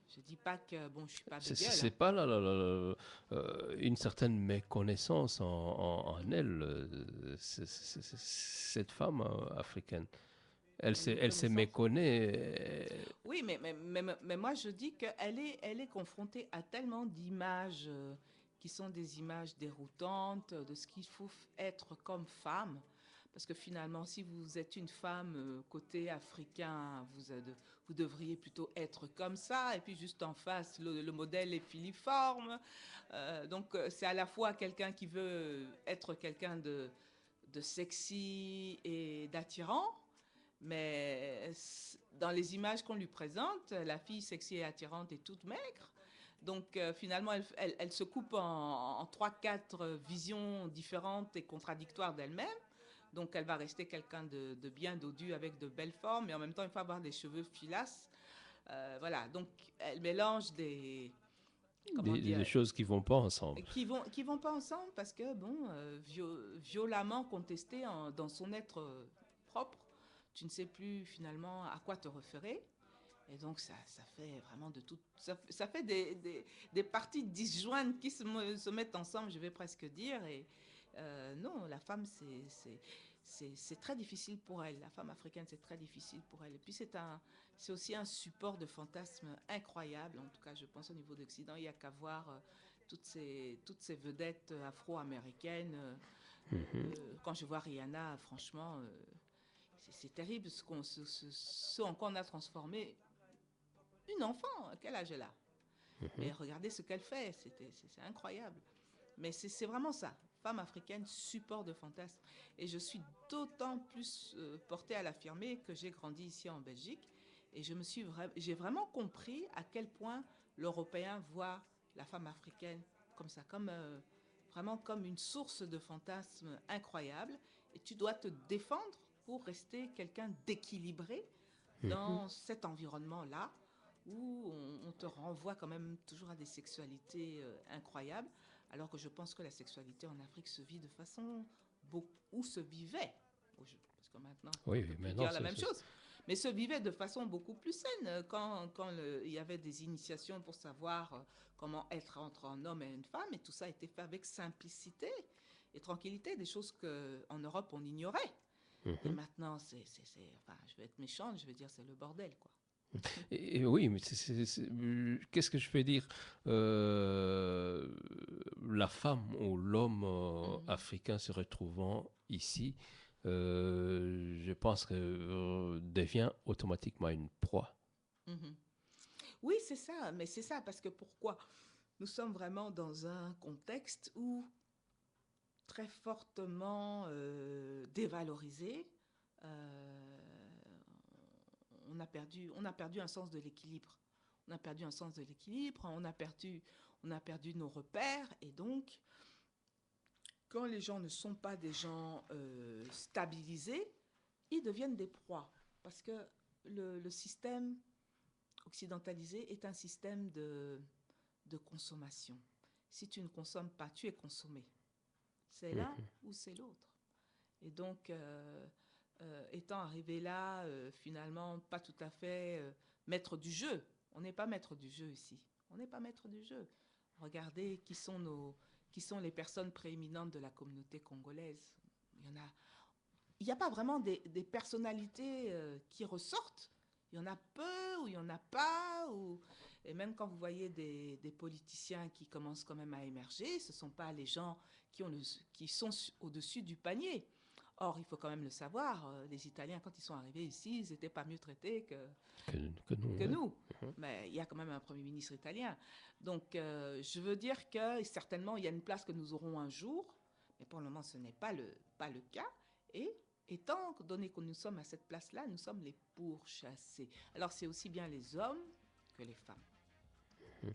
Je dis pas que bon, je suis pas bégueule.
C'est pas une certaine méconnaissance en elle, cette femme africaine. Elle se méconnaît.
Oui, mais moi je dis qu'elle est confrontée à tellement d'images qui sont des images déroutantes de ce qu'il faut être comme femme. Parce que finalement, si vous êtes une femme côté africain, vous devriez plutôt être comme ça. Et puis juste en face, le modèle est filiforme. Donc c'est à la fois quelqu'un qui veut être quelqu'un de sexy et d'attirant. Mais dans les images qu'on lui présente, la fille sexy et attirante est toute maigre. Donc finalement, elle se coupe en 3-4 visions différentes et contradictoires d'elle-même. Donc elle va rester quelqu'un de bien dodu avec de belles formes, mais en même temps, il faut avoir des cheveux filasses. Voilà, donc elle mélange des
choses qui vont pas ensemble.
Qui vont pas ensemble parce que, bon, violemment contesté dans son être propre, tu ne sais plus finalement à quoi te référer. Et donc ça fait vraiment de tout. Ça fait des parties disjointes qui se mettent ensemble, je vais presque dire. Et non, la femme, c'est très difficile pour elle. La femme africaine, c'est très difficile pour elle. Et puis c'est aussi un support de fantasmes incroyable. En tout cas, je pense au niveau d'Occident, il n'y a qu'à voir toutes ces vedettes afro-américaines. Quand je vois Rihanna, franchement, c'est terrible ce en quoi on a transformé une enfant. À quel âge elle a? Et regardez ce qu'elle fait, c'est incroyable. Mais c'est vraiment ça. Femme africaine, support de fantasme. Et je suis d'autant plus portée à l'affirmer que j'ai grandi ici en Belgique. Et j'ai vraiment compris à quel point l'Européen voit la femme africaine comme ça, vraiment comme une source de fantasmes incroyable. Et tu dois te défendre pour rester quelqu'un d'équilibré dans cet environnement-là où on te renvoie quand même toujours à des sexualités incroyables, alors que je pense que la sexualité en Afrique se vit de façon ou se vivait, parce que maintenant,
oui,
on peut dire la même chose, mais se vivait de façon beaucoup plus saine quand il y avait des initiations pour savoir comment être entre un homme et une femme, et tout ça était fait avec simplicité et tranquillité, des choses qu'en Europe on ignorait. Et maintenant, enfin, je vais être méchante, je vais dire c'est le bordel, quoi.
Et oui, mais qu'est-ce que je peux dire? La femme ou l'homme africain se retrouvant ici, je pense que devient automatiquement une proie.
Oui, c'est ça, mais c'est ça, parce que pourquoi? Nous sommes vraiment dans un contexte où très fortement dévalorisé, on a perdu un sens de l'équilibre. On a perdu un sens de l'équilibre, on a perdu nos repères, et donc, quand les gens ne sont pas des gens stabilisés, ils deviennent des proies. Parce que le système occidentalisé est un système de consommation. Si tu ne consommes pas, tu es consommé. C'est l'un ou c'est l'autre. Et donc, étant arrivé là, finalement, pas tout à fait maître du jeu. On n'est pas maître du jeu ici. On n'est pas maître du jeu. Regardez qui sont les personnes prééminentes de la communauté congolaise. Il n'y a pas vraiment des personnalités qui ressortent. Il y en a peu ou il n'y en a pas. Et même quand vous voyez des politiciens qui commencent quand même à émerger, ce ne sont pas les gens qui sont au-dessus du panier. Or, il faut quand même le savoir, les Italiens, quand ils sont arrivés ici, ils n'étaient pas mieux traités
que nous.
que
Ouais.
nous. Mais il y a quand même un Premier ministre italien. Donc, je veux dire que certainement, il y a une place que nous aurons un jour, mais pour le moment, ce n'est pas le cas. Et étant donné que nous sommes à cette place-là, nous sommes les pourchassés. Alors, c'est aussi bien les hommes que les femmes.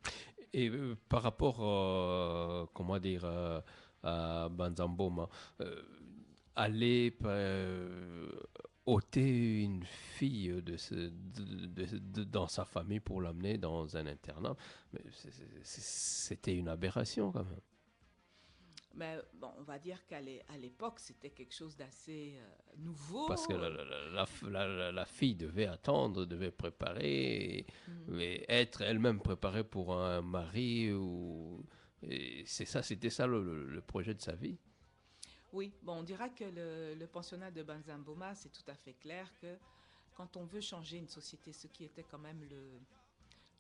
Et par rapport, comment dire, à Banzamboma, aller ôter une fille dans sa famille pour l'amener dans un internat, mais c'était une aberration quand même.
Mais bon, on va dire qu'à l'époque, c'était quelque chose d'assez nouveau.
Parce que la fille devait attendre, devait préparer, et être elle-même préparée pour un mari. C'était ça le projet de sa vie.
Oui, bon, on dira que le pensionnat de Banzamboma, c'est tout à fait clair que quand on veut changer une société, ce qui était quand même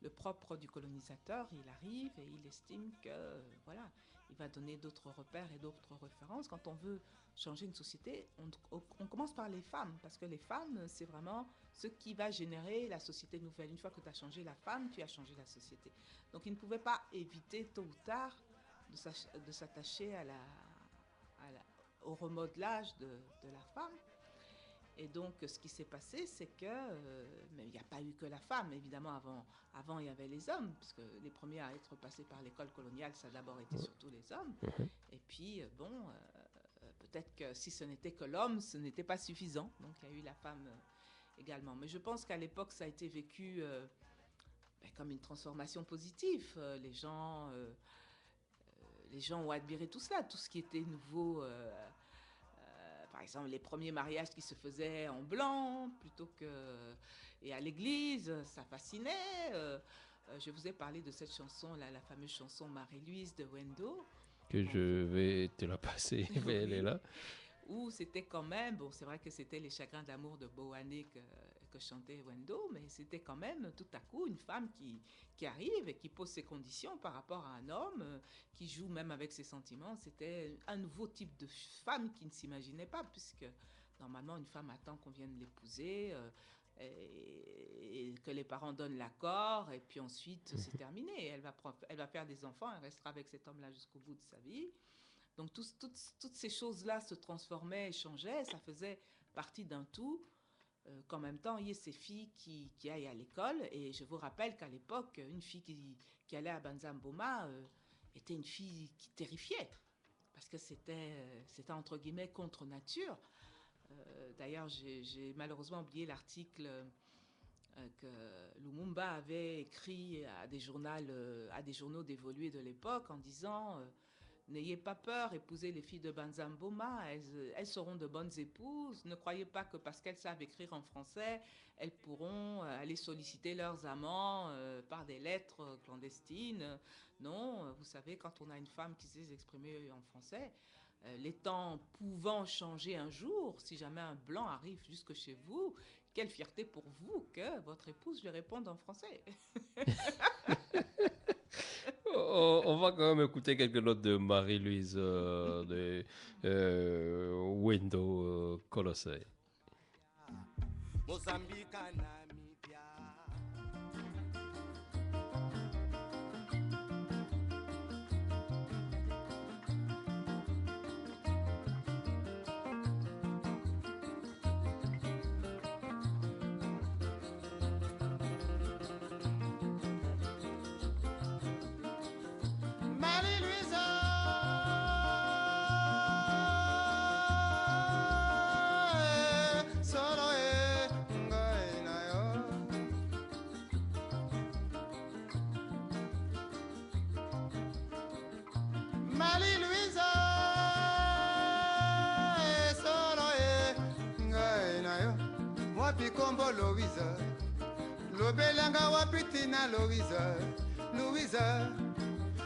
le propre du colonisateur, il arrive et il estime que, voilà, il va donner d'autres repères et d'autres références. Quand on veut changer une société, on commence par les femmes, parce que les femmes, c'est vraiment ce qui va générer la société nouvelle. Une fois que tu as changé la femme, tu as changé la société. Donc, il ne pouvait pas éviter, tôt ou tard, de s'attacher au remodelage de la femme. Et donc, ce qui s'est passé, c'est que, mais il n'y a pas eu que la femme, évidemment, avant il y avait les hommes, parce que les premiers à être passés par l'école coloniale, ça a d'abord été surtout les hommes. Et puis, peut-être que si ce n'était que l'homme, ce n'était pas suffisant. Donc, il y a eu la femme également. Mais je pense qu'à l'époque, ça a été vécu comme une transformation positive. Les gens ont admiré tout cela, tout ce qui était nouveau. Par exemple, les premiers mariages qui se faisaient en blanc et à l'église, ça fascinait. Je vous ai parlé de cette chanson, la fameuse chanson Marie-Louise de Wendo.
Que je vais te la passer, mais elle est là.
Où c'était quand même, bon, c'est vrai que c'était les chagrins d'amour de Boané que chantait Wendo, mais c'était quand même tout à coup une femme qui arrive et qui pose ses conditions par rapport à un homme, qui joue même avec ses sentiments. C'était un nouveau type de femme qui ne s'imaginait pas, puisque normalement une femme attend qu'on vienne l'épouser et que les parents donnent l'accord, et puis ensuite c'est terminé. Elle va faire des enfants, elle restera avec cet homme-là jusqu'au bout de sa vie. Donc toutes ces choses-là se transformaient, changeaient, ça faisait partie d'un tout. Qu'en même temps, il y ait ces filles qui aillent à l'école. Et je vous rappelle qu'à l'époque, une fille qui allait à Banzamboma était une fille qui terrifiait. Parce que c'était entre guillemets contre nature. D'ailleurs, j'ai malheureusement oublié l'article que Lumumba avait écrit à des journaux dévolués de l'époque en disant... N'ayez pas peur, épousez les filles de Banzamboma, elles seront de bonnes épouses. Ne croyez pas que parce qu'elles savent écrire en français, elles pourront aller solliciter leurs amants par des lettres clandestines. Non, vous savez, quand on a une femme qui sait s'exprimer en français, les temps pouvant changer un jour, si jamais un blanc arrive jusque chez vous, quelle fierté pour vous que votre épouse lui réponde en français.
On va quand même écouter quelques notes de Marie-Louise de Wendo Colossé.
Mozambique, Namibia. Kombo Louise, Lobelanga wapitina Louise, Louise,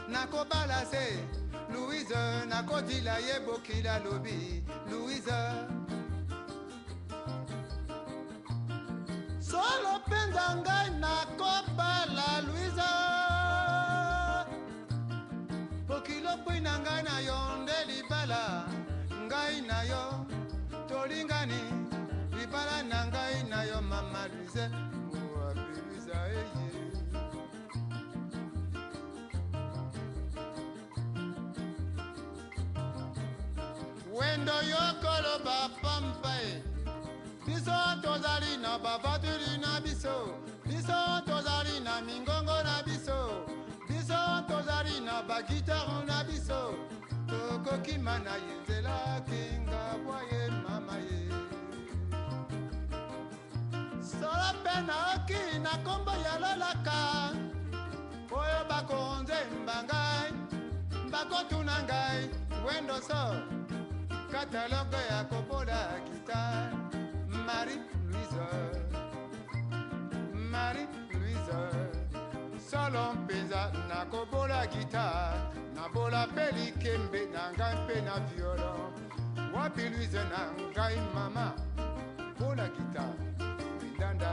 Nako balase, Louise, Nako dila yebokila lobi, Louise. Solo pendanga Nako bala Louise.
mopwi na ngai na yo nde libala ngai na yo tolingani libala na ngai na yo mama Luise moabi Luisa eye wendo yokolo bapampai biso tozali na bavaturi na biso biso tozali na mingongo na biso biso tozali na bagitare na biso tokokima na ye nzela kinga bwaye mama ye solo mpe naoki na kombo ya lolaka oyo bakonzemba ngai bakotuna ngai wendo so katalogue ya kobola guitare Marie-Louise Marie-Louise solo mpenza nakobola guitare nabola mpe likembe na ngai mpe na violon wapi Louise na ngai mama bola guitare lindanda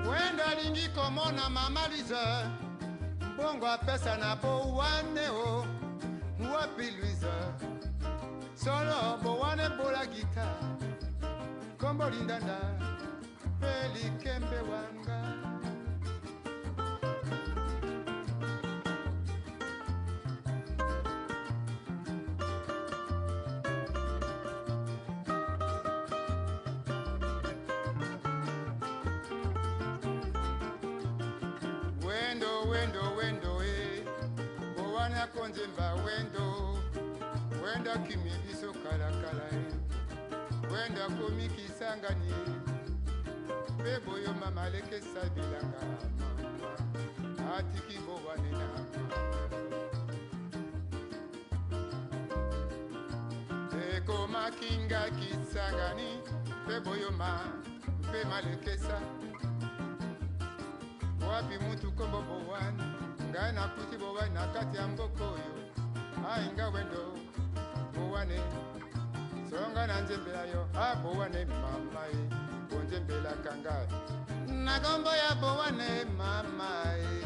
wendo alingi komona mama Louise mbongo apesa na bowane o wapi Louise solo bowane bola guitare kombo lindanda mpe likembe wanga konzemba wendo wenda kimi biso kalakala wenda komi kisangani pe boyo mama lekesa bilanga mama atiki bowane na ekoma kinga kisangani pe boyo ma pe malekesa wapi mutu kombo bowane ngai nakuti bowane na kati ya mboko oyo ainga wendo bowane songa na nzembela yo bowane mama ye bonzembelaka ngai na kombo ya bowane mama ye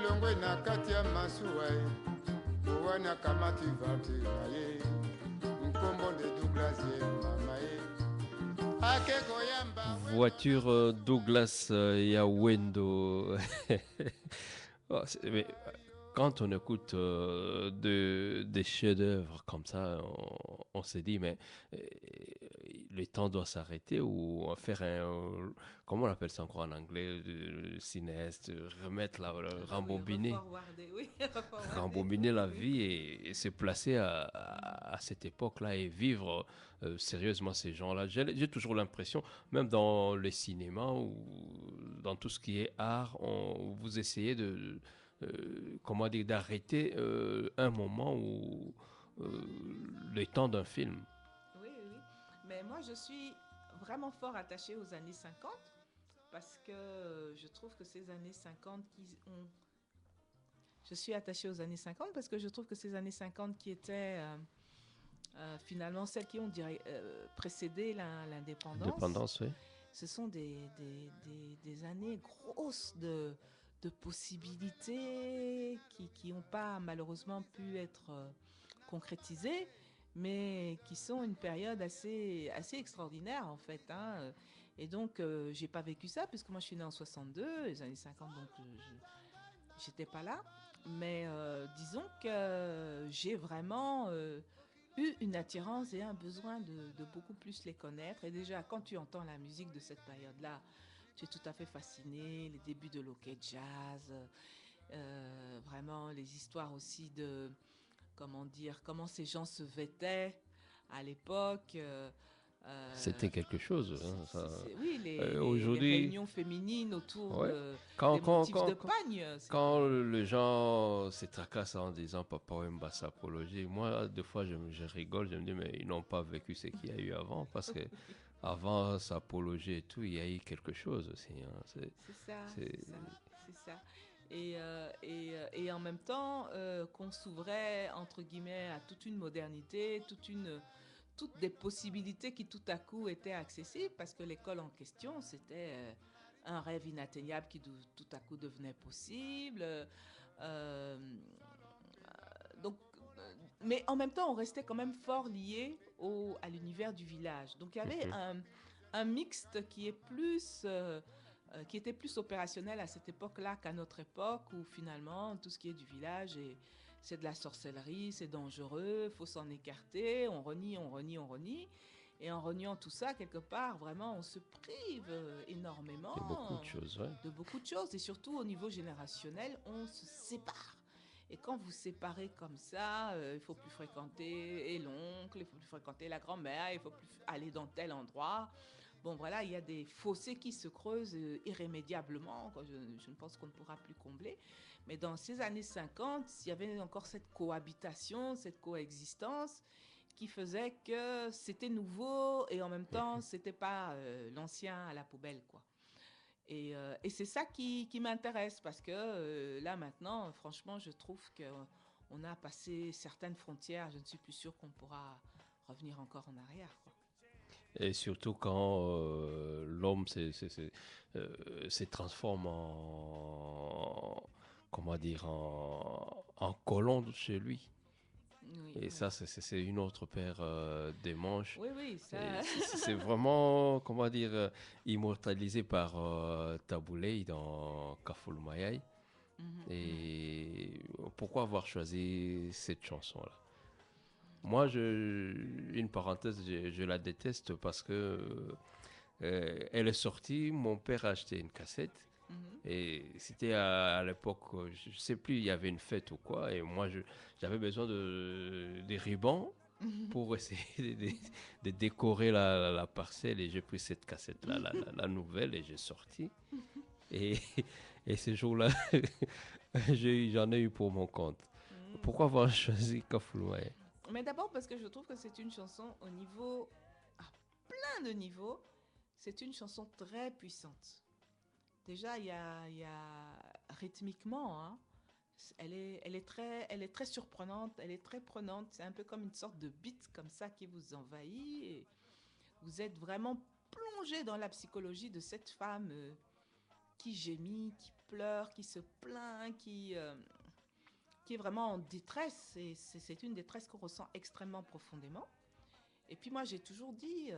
longwe na kati ya masuwa bowana kamati vati na ye nkombo de Douglas ye mama ye akeko yamba
voiture Douglas ya wendo. Oh, mais quand on écoute des chefs-d'œuvre comme ça, on se dit, mais le temps doit s'arrêter ou faire un. Comment on appelle ça encore en anglais, le cinéaste, remettre rembobiner. Rembobiner la vie et se placer à cette époque-là et vivre sérieusement ces gens-là. J'ai toujours l'impression, même dans le cinéma ou dans tout ce qui est art, vous essayez de. Comment dire, d'arrêter un moment où le temps d'un film.
Oui, oui. Mais moi, je suis vraiment fort attachée aux années 50 parce que je trouve que ces années 50 Je suis attachée aux années 50 parce que je trouve que ces années 50 qui étaient finalement celles qui ont précédé l'indépendance.
Oui.
Ce sont des années grosses de possibilités qui n'ont pas malheureusement pu être concrétisées, mais qui sont une période assez extraordinaire en fait. Hein. Et donc, j'ai pas vécu ça puisque moi je suis née en 62, les années 50, donc j'étais pas là. Mais disons que j'ai vraiment eu une attirance et un besoin de beaucoup plus les connaître. Et déjà, quand tu entends la musique de cette période-là, tu es tout à fait fasciné, les débuts de l'ok jazz, vraiment les histoires aussi de, comment dire, comment ces gens se vêtaient à l'époque,
C'était quelque chose. Hein, ça.
Oui, les
Aujourd'hui,
réunions féminines autour
ouais.
des motifs de pagne.
Quand les gens se tracassent en disant Papa Wemba s'apologie, moi, des fois, je rigole, je me dis, mais ils n'ont pas vécu ce qu'il y a eu avant, parce que avant s'apologie et tout, il y a eu quelque chose aussi. Hein.
C'est ça. Et en même temps, qu'on s'ouvrait, entre guillemets, à toute une modernité, toutes des possibilités qui tout à coup étaient accessibles, parce que l'école en question, c'était un rêve inatteignable qui tout à coup devenait possible. Euh, donc, mais en même temps, on restait quand même fort lié à l'univers du village. Donc il y avait un mixte qui était plus opérationnel à cette époque-là qu'à notre époque, où finalement tout ce qui est du village c'est de la sorcellerie, c'est dangereux, faut s'en écarter, on renie. Et en reniant tout ça, quelque part, vraiment, on se prive énormément
de beaucoup de choses. Ouais.
De beaucoup de choses. Et surtout, au niveau générationnel, on se sépare. Et quand vous séparez comme ça, il faut plus fréquenter l'oncle, il faut plus fréquenter la grand-mère, il faut plus aller dans tel endroit. Bon, voilà, il y a des fossés qui se creusent irrémédiablement. Je ne pense qu'on ne pourra plus combler. Mais dans ces années 50, il y avait encore cette cohabitation, cette coexistence qui faisait que c'était nouveau et en même temps, c'était pas l'ancien à la poubelle, quoi. Et c'est ça qui m'intéresse, parce que là maintenant, franchement, je trouve qu'on a passé certaines frontières. Je ne suis plus sûre qu'on pourra revenir encore en arrière, quoi.
Et surtout quand l'homme se transforme comment dire, en colon chez lui.
Oui,
et ça, c'est une autre paire des manches.
Oui, ça.
C'est vraiment, comment dire, immortalisé par Tabouley dans Kaful Mayay. Et pourquoi avoir choisi cette chanson-là? Moi, une parenthèse, je la déteste parce que elle est sortie, mon père a acheté une cassette. Et c'était à l'époque, je ne sais plus, il y avait une fête ou quoi, et moi j'avais besoin des rubans pour essayer de décorer la parcelle, et j'ai pris cette cassette-là, la nouvelle, et j'ai sorti. Et ce jour-là, j'en ai eu pour mon compte. Pourquoi avoir choisi Kafoulouaye?
Mais d'abord parce que je trouve que c'est une chanson à plein de niveaux, c'est une chanson très puissante. Déjà, il y a rythmiquement, hein, elle est très surprenante, elle est très prenante. C'est un peu comme une sorte de beat comme ça qui vous envahit. Et vous êtes vraiment plongé dans la psychologie de cette femme qui gémit, qui pleure, qui se plaint, qui est vraiment en détresse. Et c'est une détresse qu'on ressent extrêmement profondément. Et puis moi, j'ai toujours dit,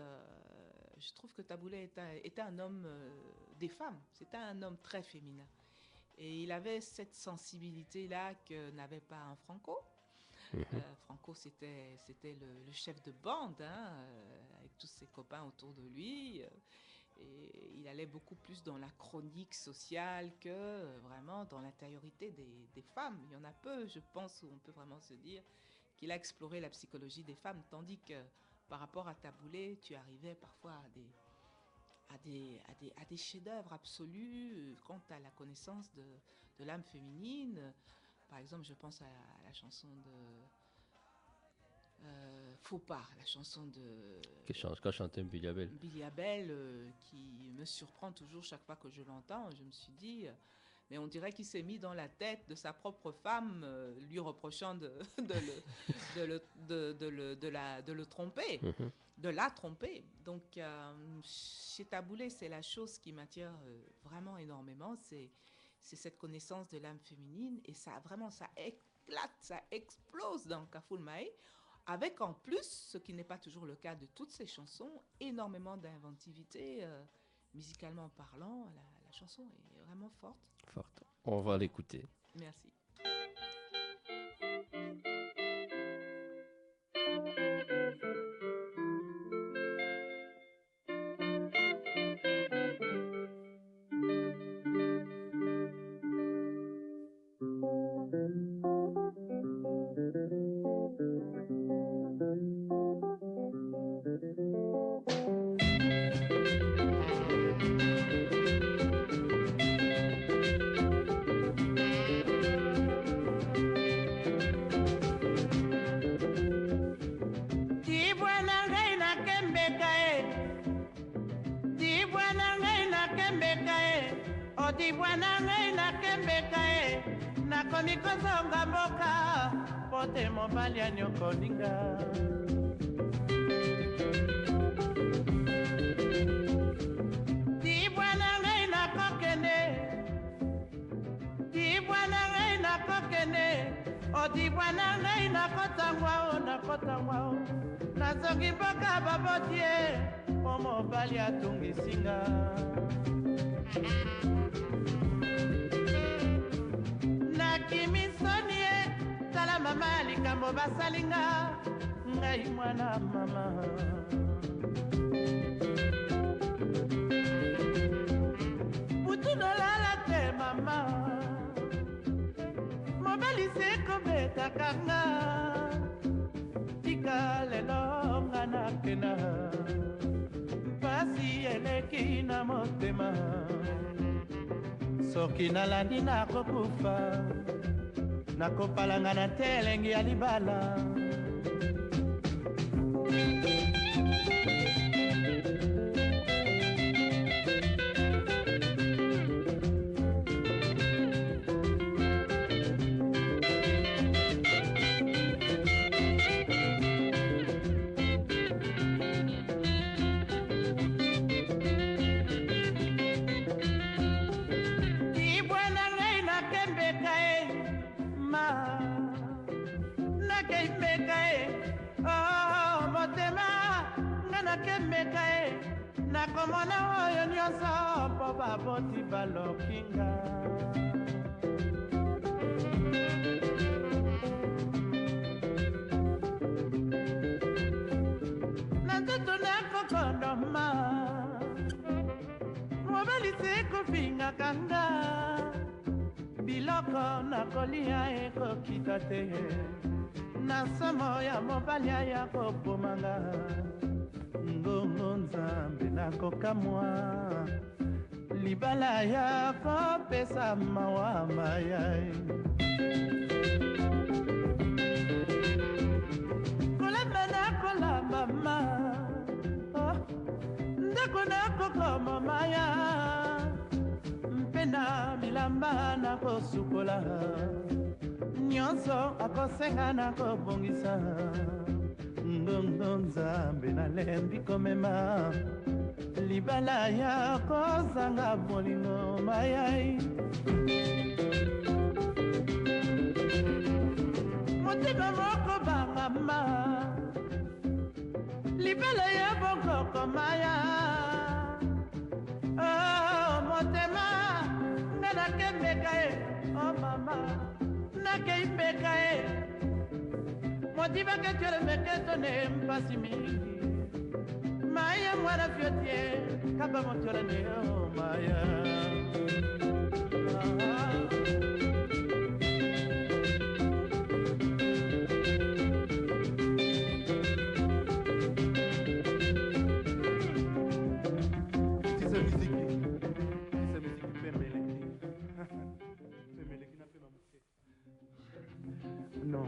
je trouve que Tabouley était un homme des femmes. C'était un homme très féminin. Et il avait cette sensibilité-là que n'avait pas un Franco. Franco, c'était le chef de bande, hein, avec tous ses copains autour de lui. Et il allait beaucoup plus dans la chronique sociale que vraiment dans l'intériorité des femmes. Il y en a peu, je pense, où on peut vraiment se dire qu'il a exploré la psychologie des femmes, tandis que par rapport à Tabouley, tu arrivais parfois à des chefs-d'œuvre absolus quant à la connaissance de l'âme féminine. Par exemple, je pense à la chanson de Faux pas, la chanson de
Qu'a chanté Billy Abel.
Billy Abel, qui me surprend toujours chaque fois que je l'entends. Je me suis dit, mais on dirait qu'il s'est mis dans la tête de sa propre femme, lui reprochant de le tromper, de la tromper. Donc, chez Tabouley, c'est la chose qui m'attire vraiment énormément, c'est cette connaissance de l'âme féminine, et ça éclate, ça explose dans Kaful Mayay, avec en plus, ce qui n'est pas toujours le cas de toutes ces chansons, énormément d'inventivité, musicalement parlant. La chanson est vraiment forte.
Forte. On va l'écouter.
Merci.
odibwa na ngai nakembeka e nakomi kozonga mboka po te mobali anyokoninga dibwa na ngai nakokende dibwa na ngai nakokende odibwa na ngai nakotangwa o nazongi mboka baboti e po mobali atungisinga nakimisoni e tala mama likambo basalinga ngai mwana mama butu nolala te mama mobali sekobetakanga tika lelo nga nakena pasi eleki na motema soki nalandi nakokufa nakopalanga na te elengi ya libala nakomona oyo nyonso mpo baboti balokinga na nzoto nakokondoma mobali sekofingakanga biloko nakolia ekokita te na somo ya mobali aya kopomanga ngongo nzambe nakokamwa libala ya kopesa mawa mayai kolamba nakolamba ma ndako nakokoma maya mpe na bilamba nakosukola nyonso akosenga nakobongisa ngongo nzambe nalembi komema libala ya kozanga bolingo mayai motema moko bangama libala ya bokoko maya motema nga nakembeka e o mama nakeimbeka e modiba que tu le mets ton mpasi mingi maya mwana fiotie kaba motola ne oh maya non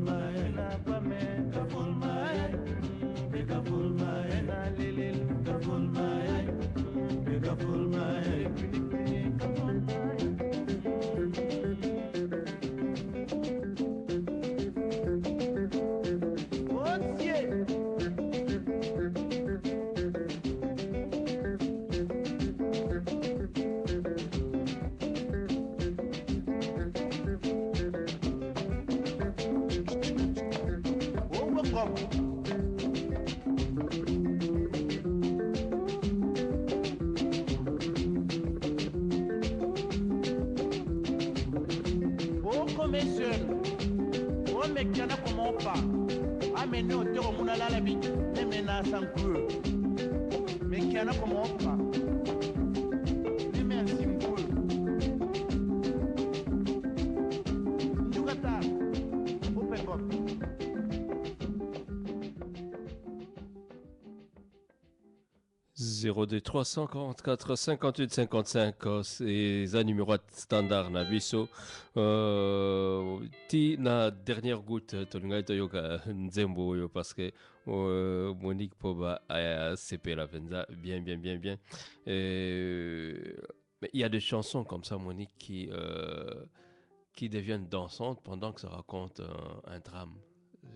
fulmae na kwame ka fulmae ka fulmae na lilil ka fulmae ka fulmae ka fulmae.
Des 344 58 55 c'est un numéro standard na biso ti na dernière goutte tolinga toyoka nzembo yo parce que Monique Poba a CP la venza bien mais il y a des chansons comme ça Monique qui deviennent dansantes pendant que ça raconte un drame.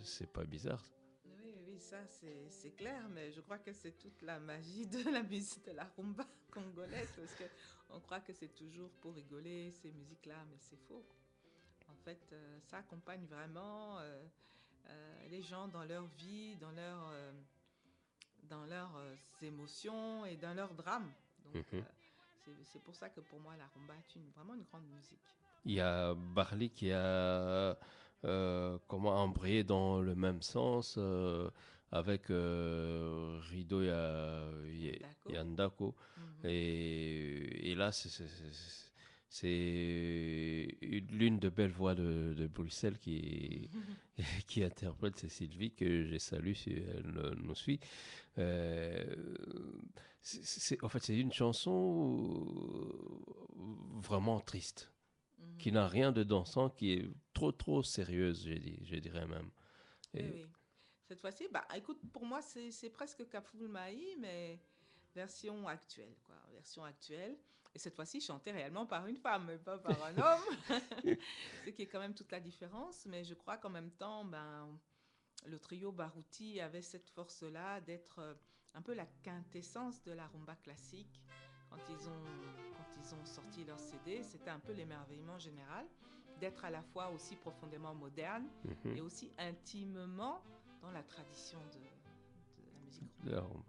C'est pas bizarre?
Oui, ça c'est clair, mais je crois que c'est toute la magie de la musique de la rumba congolaise, parce qu'on croit que c'est toujours pour rigoler ces musiques-là, mais c'est faux. En fait, ça accompagne vraiment les gens dans leur vie, dans leurs émotions et dans leurs drames. Donc, c'est pour ça que pour moi, la rumba est vraiment une grande musique.
Il y a Barley qui a comment embrayé dans le même sens avec Rido et Andako. Et là, c'est l'une des belles voix de Bruxelles qui interprète, c'est Sylvie, que je salue si elle nous suit. En fait, c'est une chanson vraiment triste, qui n'a rien de dansant, qui est trop sérieuse, je dirais même.
Oui. Cette fois-ci, écoute, pour moi, c'est presque Kaful Maï, mais version actuelle, quoi. Version actuelle. Et cette fois-ci, chantée réellement par une femme, et pas par un homme. Ce qui est quand même toute la différence. Mais je crois qu'en même temps, le trio Barouti avait cette force-là d'être un peu la quintessence de la rumba classique. Quand ils ont sorti leur CD, c'était un peu l'émerveillement général d'être à la fois aussi profondément moderne et aussi intimement dans la tradition de la musique rumba.
De la rumba.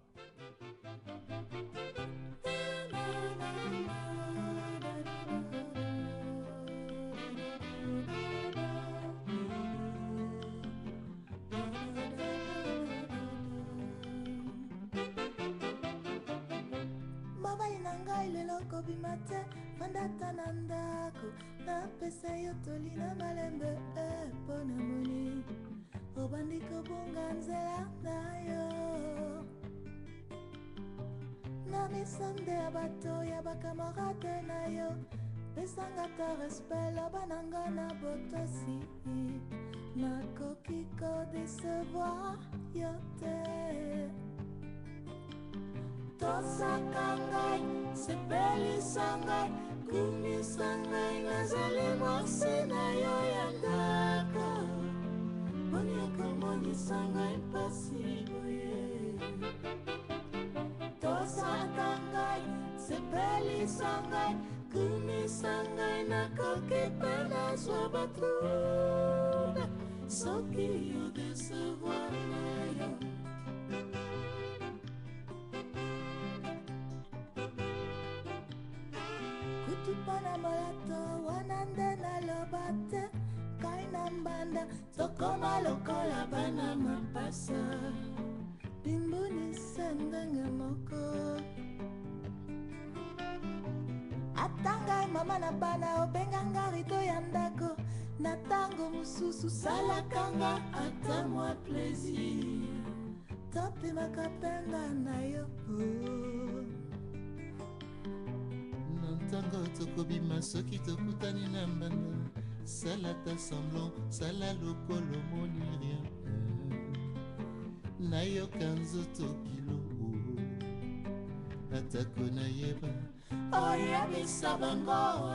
Kobima te fandata na ndako napesa yo toli na malembe mpo na moni obandi kobonga nzela na yo na misande ya bato ya bakamarade na yo pesanga ta respect loba na nga na botosi nakoki kodesevoir yo te tosaka ngai sepelisa ngai kumisa ngai nazali mwasi na yo ya ndako boni okomonisa ngai mpasi boye tosaka ngai sepelisa ngai kumisa ngai nakoki mpe nazwa batuna soki yo desevoir na yo. Pana molato wanande na lobate kaina mbanda tokoma lokola bana mapasa bimbuni sendenge moko atanga mama na bana obenganga rito ya ndako na tango mususu salakanga ata mwa plaisir topimaka penda na yo
ntango tokobima soki tokutani na mbanda salata semblant sala lokolo moni rien nayoka nzoto kilo atako nayeba oyebisa bango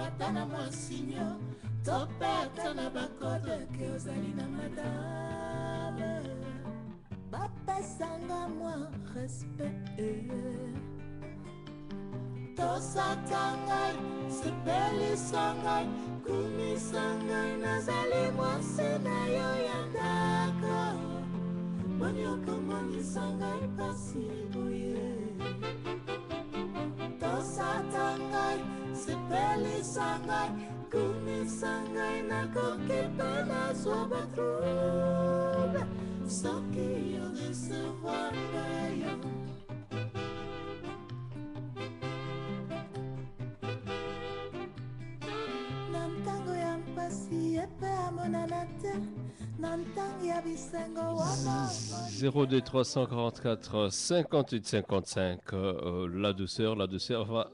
ata na mwasinyo to mpe ata na bakode ke ozali na madame bapesanga mwa respect tosata ngai sepelisa ngai kumisa ngai nazali mwasi na yo ya ndako boni okomonisa ngai pasi boye tosata ngai sepelisa ngai kumisa ngai nakoki mpe nazwa batrouble soki yo recevoir ngai yo na ntango ya mpasi epe amonana te na ntango ya bisengo wana
02 344 58 55 la douceur va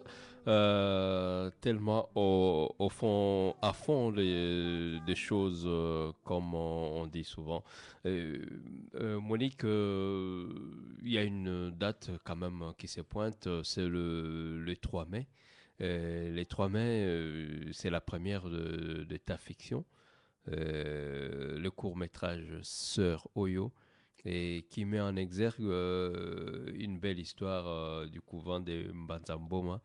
tellement au fond, à fond des choses, comme on dit souvent. Monique, il y a une date quand même qui se pointe, c'est le 3 mai. Les 3 mai, c'est la première de ta fiction, le court-métrage Sœur Oyo, et qui met en exergue une belle histoire du couvent de Mbanzamboma.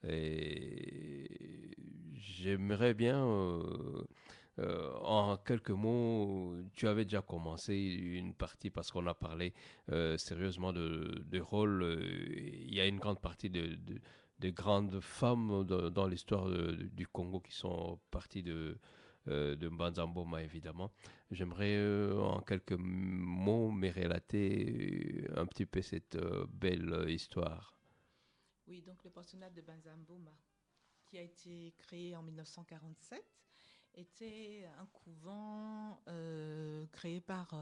Et j'aimerais bien, en quelques mots, tu avais déjà commencé une partie parce qu'on a parlé sérieusement de rôle. Il y a une grande partie de grandes femmes dans l'histoire du Congo qui sont parties de Mbanzamboma, évidemment. J'aimerais en quelques mots me relater un petit peu cette belle histoire.
Oui, donc le pensionnat de Mbanzamboma, qui a été créé en 1947, était un couvent créé par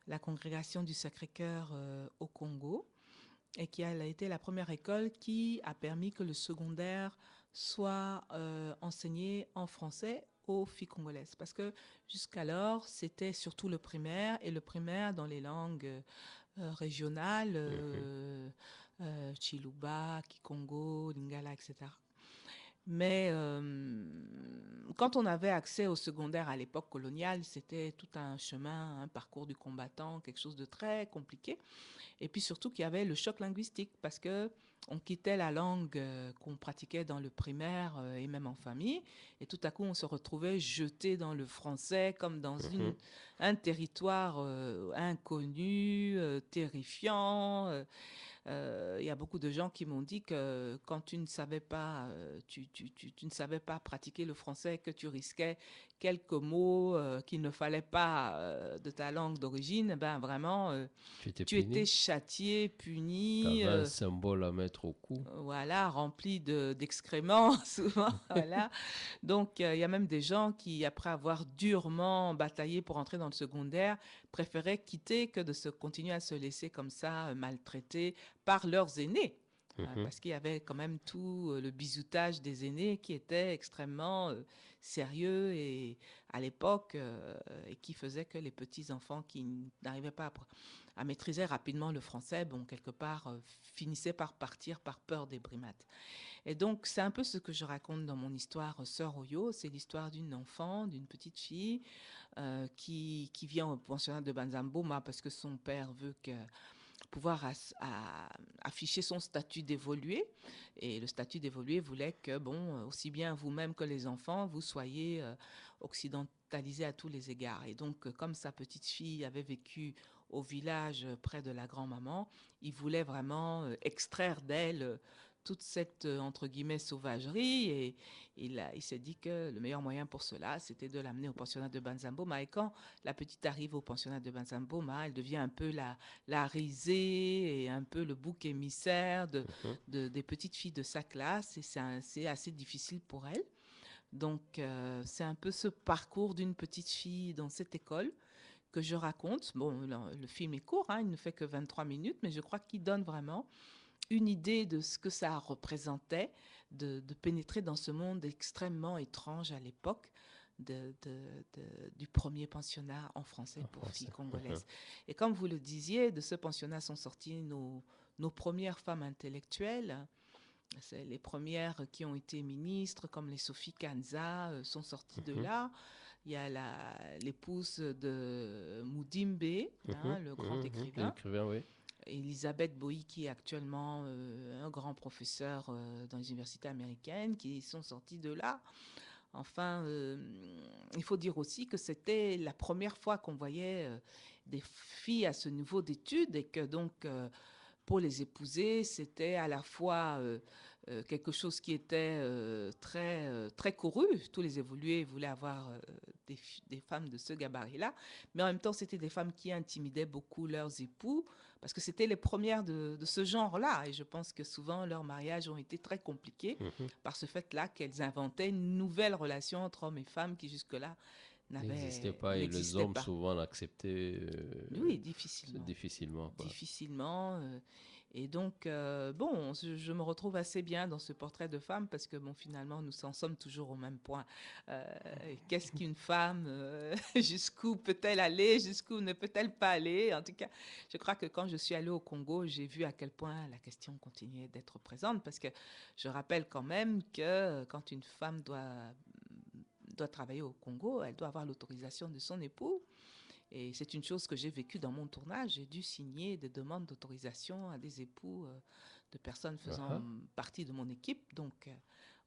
la congrégation du Sacré-Cœur au Congo, et qui a été la première école qui a permis que le secondaire soit enseigné en français aux filles congolaises. Parce que jusqu'alors, c'était surtout le primaire, et le primaire dans les langues régionales, Chiluba, Kikongo, Lingala, etc. Mais quand on avait accès au secondaire à l'époque coloniale, c'était tout un chemin, un parcours du combattant, quelque chose de très compliqué. Et puis surtout qu'il y avait le choc linguistique, parce que on quittait la langue qu'on pratiquait dans le primaire et même en famille, et tout à coup on se retrouvait jeté dans le français comme dans un territoire inconnu, terrifiant. Il y a beaucoup de gens qui m'ont dit que quand tu ne savais pas, tu ne savais pas pratiquer le français, que tu risquais quelques mots qu'il ne fallait pas de ta langue d'origine, ben vraiment, tu étais châtié, puni.
Tu avais un symbole à mettre au cou.
Voilà, rempli d'excréments, souvent. Voilà. Donc, il y a même des gens qui, après avoir durement bataillé pour entrer dans le secondaire, préféraient quitter que de se continuer à se laisser comme ça maltraiter par leurs aînés. Parce qu'il y avait quand même tout le bisoutage des aînés qui était extrêmement sérieux et à l'époque et qui faisait que les petits-enfants qui n'arrivaient pas à maîtriser rapidement le français, bon, quelque part, finissaient par partir par peur des brimades. Et donc, c'est un peu ce que je raconte dans mon histoire Sœur Oyo. C'est l'histoire d'une enfant, d'une petite fille qui vient au pensionnat de Mbanzamboma parce que son père veut que pouvoir afficher son statut d'évolué. Et le statut d'évolué voulait que, bon, aussi bien vous-même que les enfants, vous soyez occidentalisés à tous les égards. Et donc, comme sa petite fille avait vécu au village près de la grand-maman, il voulait vraiment extraire d'elle toute cette, entre guillemets, sauvagerie. Et il s'est dit que le meilleur moyen pour cela, c'était de l'amener au pensionnat de Mbanzamboma. Et quand la petite arrive au pensionnat de Mbanzamboma, elle devient un peu la risée et un peu le bouc émissaire des petites filles de sa classe. Et c'est assez difficile pour elle. Donc, c'est un peu ce parcours d'une petite fille dans cette école que je raconte. Bon, le film est court, hein, il ne fait que 23 minutes, mais je crois qu'il donne vraiment une idée de ce que ça représentait de pénétrer dans ce monde extrêmement étrange à l'époque, du premier pensionnat en français pour filles congolaises. Et comme vous le disiez, de ce pensionnat sont sorties nos premières femmes intellectuelles. C'est les premières qui ont été ministres, comme les Sophie Kanza, sont sorties de là. Il y a l'épouse de Moudimbe, le grand écrivain.
Oui.
Elisabeth Boyi, qui est actuellement un grand professeur dans les universités américaines, qui sont sortis de là. Enfin, il faut dire aussi que c'était la première fois qu'on voyait des filles à ce niveau d'études et que donc, pour les épouser, c'était à la fois quelque chose qui était très couru. Tous les évolués voulaient avoir des femmes de ce gabarit-là, mais en même temps, c'était des femmes qui intimidaient beaucoup leurs époux, parce que c'était les premières de ce genre-là. Et je pense que souvent, leurs mariages ont été très compliqués par ce fait-là qu'elles inventaient une nouvelle relation entre hommes et femmes qui jusque-là
n'existait pas. Et les hommes souvent l'acceptaient.
Oui, difficilement.
Difficilement. Quoi.
Difficilement. Et donc, bon, je me retrouve assez bien dans ce portrait de femme parce que, bon, finalement, nous en sommes toujours au même point. Qu'est-ce qu'une femme jusqu'où peut-elle aller? Jusqu'où ne peut-elle pas aller? En tout cas, je crois que quand je suis allée au Congo, j'ai vu à quel point la question continuait d'être présente parce que je rappelle quand même que quand une femme doit travailler au Congo, elle doit avoir l'autorisation de son époux. Et c'est une chose que j'ai vécue dans mon tournage. J'ai dû signer des demandes d'autorisation à des époux de personnes faisant partie de mon équipe. Donc,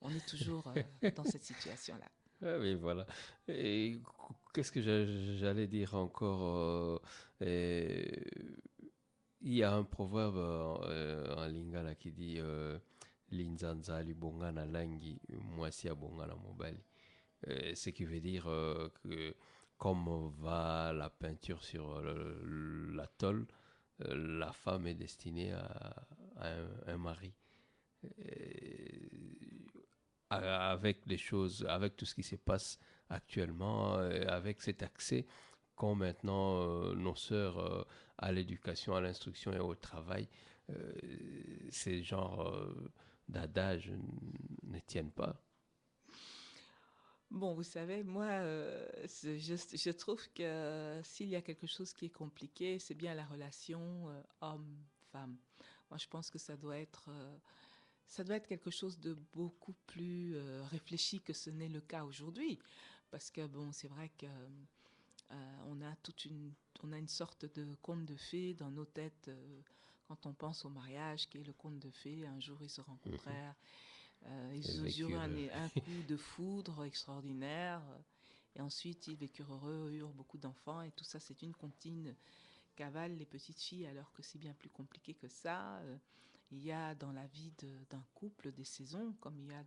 on est toujours dans cette situation-là.
Ah oui, voilà. Et qu'est-ce que j'allais dire encore il y a un proverbe en lingala qui dit Linzanza libonga na langi, mwasi abonga na mobali. Ce qui veut dire que comme va la peinture sur la tôle, la femme est destinée à un mari. Avec les choses, avec tout ce qui se passe actuellement, avec cet accès qu'ont maintenant nos sœurs à l'éducation, à l'instruction et au travail, ces genres d'adages ne tiennent pas.
Bon, vous savez, moi, je trouve que s'il y a quelque chose qui est compliqué, c'est bien la relation homme-femme. Moi, je pense que ça doit être quelque chose de beaucoup plus réfléchi que ce n'est le cas aujourd'hui. Parce que, bon, c'est vrai que on a une sorte de conte de fées dans nos têtes quand on pense au mariage, qui est le conte de fées. Un jour, ils se rencontrèrent. Ils eurent un coup de foudre extraordinaire et ensuite ils vécurent heureux, eurent beaucoup d'enfants et tout ça c'est une comptine qu'avalent les petites filles alors que c'est bien plus compliqué que ça. Il y a dans la vie d'un couple des saisons comme il y a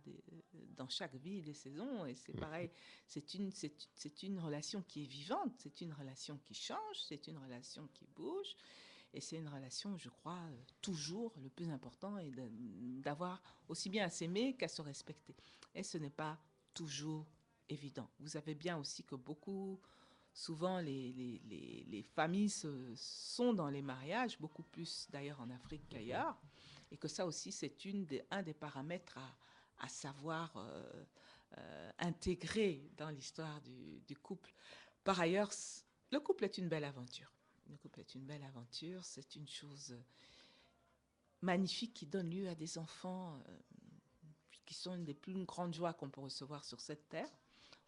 dans chaque vie des saisons et c'est pareil, c'est une relation qui est vivante, c'est une relation qui change, c'est une relation qui bouge. Et c'est une relation, je crois, toujours le plus important est d'avoir aussi bien à s'aimer qu'à se respecter. Et ce n'est pas toujours évident. Vous savez bien aussi que souvent, les familles sont dans les mariages, beaucoup plus d'ailleurs en Afrique qu'ailleurs, et que ça aussi, c'est un des paramètres à savoir intégrer dans l'histoire du couple. Par ailleurs, le couple est une belle aventure. Le couple est une belle aventure, c'est une chose magnifique qui donne lieu à des enfants qui sont une des plus grandes joies qu'on peut recevoir sur cette terre.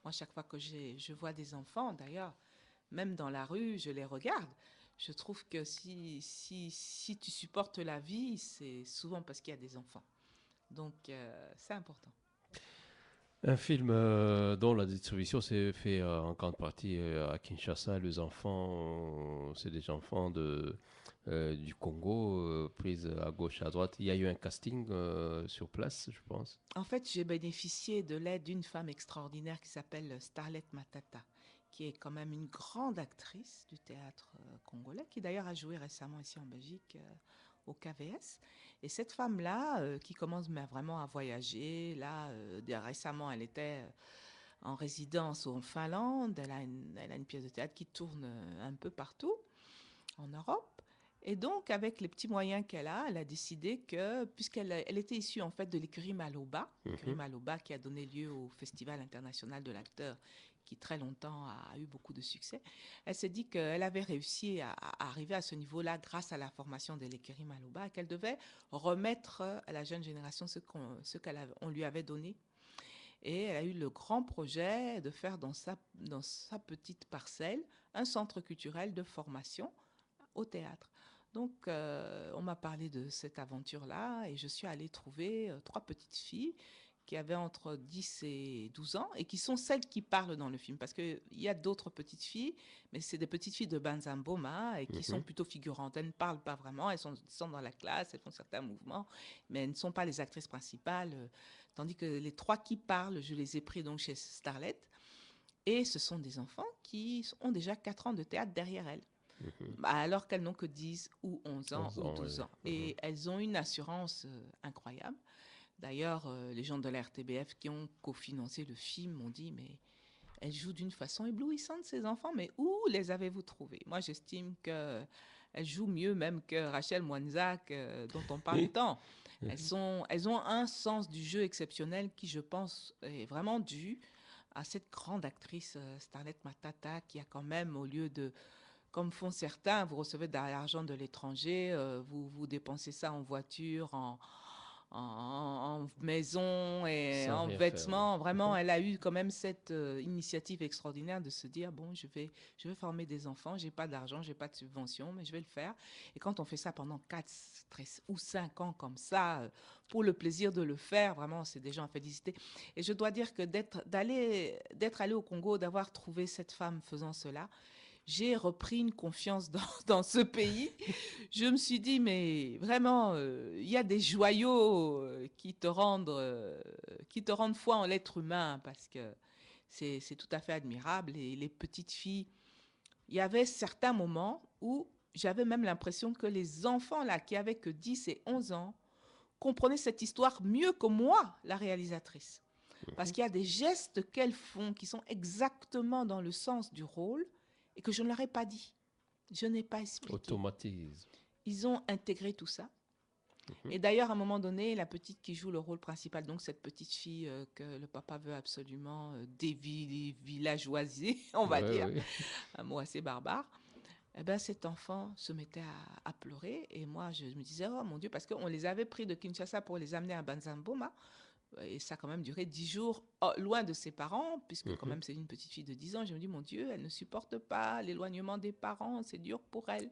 Moi, chaque fois que je vois des enfants, d'ailleurs, même dans la rue, je les regarde. Je trouve que si tu supportes la vie, c'est souvent parce qu'il y a des enfants. Donc, c'est important.
Un film dont la distribution s'est fait en grande partie à Kinshasa. Les enfants, c'est des enfants du Congo, pris à gauche, à droite. Il y a eu un casting sur place, je pense.
En fait, j'ai bénéficié de l'aide d'une femme extraordinaire qui s'appelle Starlet Matata, qui est quand même une grande actrice du théâtre congolais, qui d'ailleurs a joué récemment ici en Belgique au KVS. Et cette femme-là, qui commence vraiment à voyager, là, récemment, elle était en résidence en Finlande, elle a une pièce de théâtre qui tourne un peu partout en Europe. Et donc, avec les petits moyens qu'elle a, elle a décidé que, puisqu'elle était issue en fait de l'écurie Maloba, l'écurie Maloba qui a donné lieu au Festival international de l'acteur, qui très longtemps a eu beaucoup de succès. Elle s'est dit qu'elle avait réussi à arriver à ce niveau-là grâce à la formation de l'écurie Maloba et qu'elle devait remettre à la jeune génération ce qu'on lui avait donné. Et elle a eu le grand projet de faire dans sa petite parcelle un centre culturel de formation au théâtre. Donc, on m'a parlé de cette aventure-là et je suis allée trouver 3 petites filles qui avaient entre 10 et 12 ans et qui sont celles qui parlent dans le film. Parce qu'il y a d'autres petites filles, mais c'est des petites filles de Banzamboma et qui sont plutôt figurantes. Elles ne parlent pas vraiment, elles sont dans la classe, elles font certains mouvements, mais elles ne sont pas les actrices principales. Tandis que les 3 qui parlent, je les ai pris donc chez Starlet. Et ce sont des enfants qui ont déjà 4 ans de théâtre derrière elles. Alors qu'elles n'ont que 10 ou 11 ans ou 12 ans. Et elles ont une assurance incroyable. D'ailleurs, les gens de la RTBF qui ont cofinancé le film m'ont dit, mais elles jouent d'une façon éblouissante, ces enfants, mais où les avez-vous trouvés? Moi, j'estime qu'elles jouent mieux même que Rachel Mwanzak, dont on parle tant. Elles ont un sens du jeu exceptionnel qui, je pense, est vraiment dû à cette grande actrice Starlet Matata qui a quand même, au lieu de... Comme font certains, vous recevez de l'argent de l'étranger, vous dépensez ça en voiture, en maison et
Sans
en
rien
vêtements.
faire.
Vraiment, elle a eu quand même cette initiative extraordinaire de se dire, bon, je vais former des enfants, j'ai pas d'argent, j'ai pas de subvention, mais je vais le faire. Et quand on fait ça pendant 4 ou 5 ans comme ça, pour le plaisir de le faire, vraiment, c'est des gens à féliciter. Et je dois dire que d'être allé au Congo, d'avoir trouvé cette femme faisant cela, j'ai repris une confiance dans ce pays. Je me suis dit, mais vraiment, il y a des joyaux qui te rendent foi en l'être humain, parce que c'est tout à fait admirable. Et les petites filles, il y avait certains moments où j'avais même l'impression que les enfants là, qui avaient que 10 et 11 ans, comprenaient cette histoire mieux que moi, la réalisatrice. Parce qu'il y a des gestes qu'elles font qui sont exactement dans le sens du rôle, et que je ne leur ai pas dit. Je n'ai pas expliqué.
Automatisme.
Ils ont intégré tout ça. Et d'ailleurs, à un moment donné, la petite qui joue le rôle principal, donc cette petite fille que le papa veut absolument dévillageoiser, on va dire, un mot assez barbare, eh ben, cet enfant se mettait à pleurer. Et moi, je me disais, oh mon Dieu, parce qu'on les avait pris de Kinshasa pour les amener à Banzamboma. Et ça a quand même duré 10 jours loin de ses parents, puisque quand même c'est une petite fille de 10 ans. Je me dis, mon Dieu, elle ne supporte pas l'éloignement des parents, c'est dur pour elle.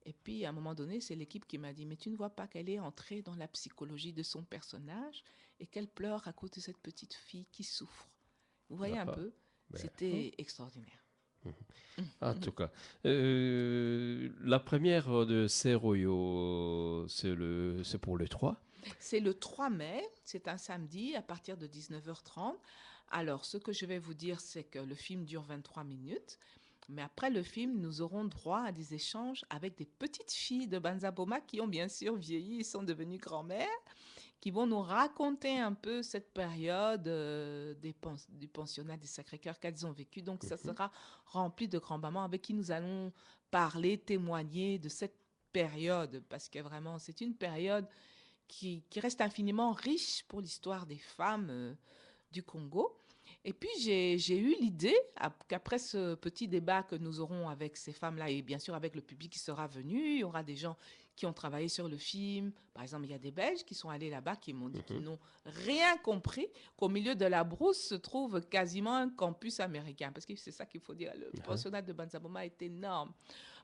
Et puis, à un moment donné, c'est l'équipe qui m'a dit, mais tu ne vois pas qu'elle est entrée dans la psychologie de son personnage et qu'elle pleure à cause de cette petite fille qui souffre. Vous voyez un peu, c'était extraordinaire.
En tout cas, la première de Seroyo, c'est pour le 3.
C'est le 3 mai, c'est un samedi à partir de 19h30. Alors, ce que je vais vous dire, c'est que le film dure 23 minutes. Mais après le film, nous aurons droit à des échanges avec des petites filles de Banzamboma qui ont bien sûr vieilli et sont devenues grand-mères, qui vont nous raconter un peu cette période du pensionnat des Sacré-Cœur qu'elles ont vécu. Donc, ça sera rempli de grands-mamans avec qui nous allons parler, témoigner de cette période, parce que vraiment, c'est une période qui reste infiniment riche pour l'histoire des femmes du Congo. Et puis, j'ai eu l'idée qu'après ce petit débat que nous aurons avec ces femmes-là, et bien sûr avec le public qui sera venu, il y aura des gens qui ont travaillé sur le film. Par exemple, il y a des Belges qui sont allés là-bas, qui m'ont dit qu'ils n'ont rien compris, qu'au milieu de la brousse se trouve quasiment un campus américain. Parce que c'est ça qu'il faut dire, le pensionnat de Banzamboma est énorme.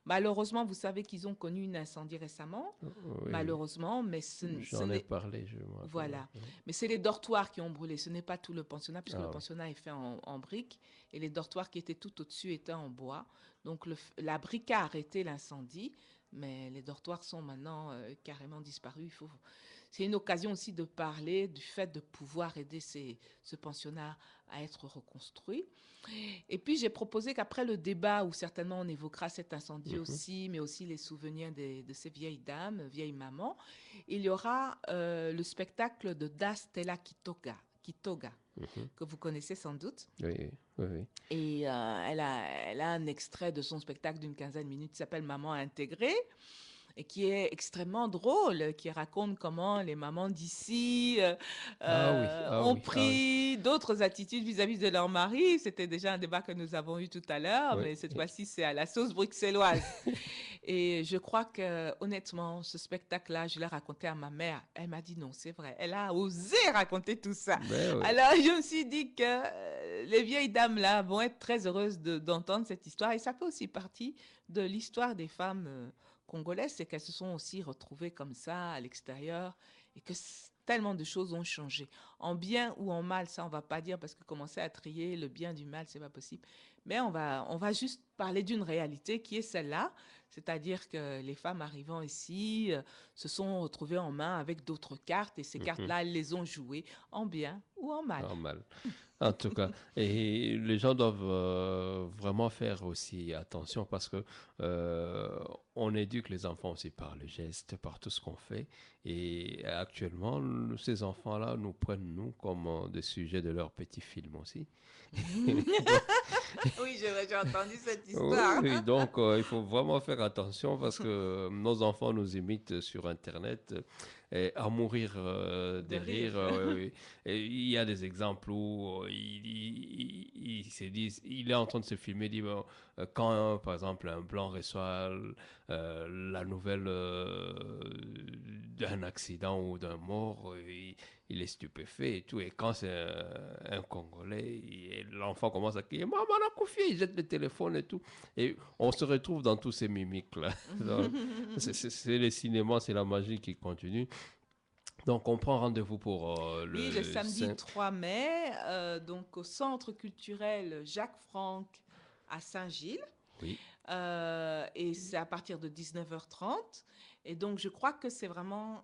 Malheureusement, vous savez qu'ils ont connu un incendie récemment. Malheureusement, mais
j'en ai parlé.
Voilà. Mais c'est les dortoirs qui ont brûlé. Ce n'est pas tout le pensionnat, puisque le pensionnat est fait en briques. Et les dortoirs qui étaient tout au-dessus étaient en bois. Donc, la brique a arrêté l'incendie. Mais les dortoirs sont maintenant carrément disparus. C'est une occasion aussi de parler du fait de pouvoir aider ce pensionnat à être reconstruit. Et puis, j'ai proposé qu'après le débat, où certainement on évoquera cet incendie aussi, mais aussi les souvenirs de ces vieilles dames, vieilles mamans, il y aura le spectacle de Da Stella Kitoga, que vous connaissez sans doute.
Oui.
Et elle a un extrait de son spectacle d'une 15aine de minutes qui s'appelle Maman intégrée. et qui est extrêmement drôle, qui raconte comment les mamans d'ici ont
oui.
pris d'autres attitudes vis-à-vis de leur mari. C'était déjà un débat que nous avons eu tout à l'heure,
Oui.
mais cette fois-ci, c'est à la sauce bruxelloise. Et je crois que, honnêtement, ce spectacle-là, je l'ai raconté à ma mère. Elle m'a dit non, c'est vrai. Elle a osé raconter tout ça.
Ben oui.
Alors, je me suis dit que les vieilles dames-là vont être très heureuses d'entendre cette histoire. Et ça fait aussi partie de l'histoire des femmes congolaises, c'est qu'elles se sont aussi retrouvées comme ça à l'extérieur et que tellement de choses ont changé. En bien ou en mal, ça, on va pas dire parce que commencer à trier le bien du mal, c'est pas possible. Mais on va juste parler d'une réalité qui est celle-là, c'est-à-dire que les femmes arrivant ici se sont retrouvées en main avec d'autres cartes et ces cartes-là, elles les ont jouées en bien ou en mal.
Normal. En tout cas, et les gens doivent vraiment faire aussi attention parce que on éduque les enfants aussi par le geste, par tout ce qu'on fait. Et actuellement, ces enfants-là nous prennent, nous, comme des sujets de leurs petits films aussi.
Oui, j'ai entendu cette histoire.
Oui, donc il faut vraiment faire attention parce que nos enfants nous imitent sur Internet à mourir de rire. Oui. Et il y a des exemples où ils se disent, il est en train de se filmer, il dit, bon, quand par exemple un blanc reçoit la nouvelle d'un accident ou d'un mort, il est stupéfait et tout. Et quand c'est un Congolais, l'enfant commence à crier, maman, on a confié, il jette le téléphone et tout. Et on se retrouve dans tous ces mimiques-là. C'est le cinéma, c'est la magie qui continue. Donc, on prend rendez-vous pour
le samedi 3 mai, donc au Centre culturel Jacques Franck à Saint-Gilles.
Oui.
Et c'est à partir de 19h30. Et donc, je crois que c'est vraiment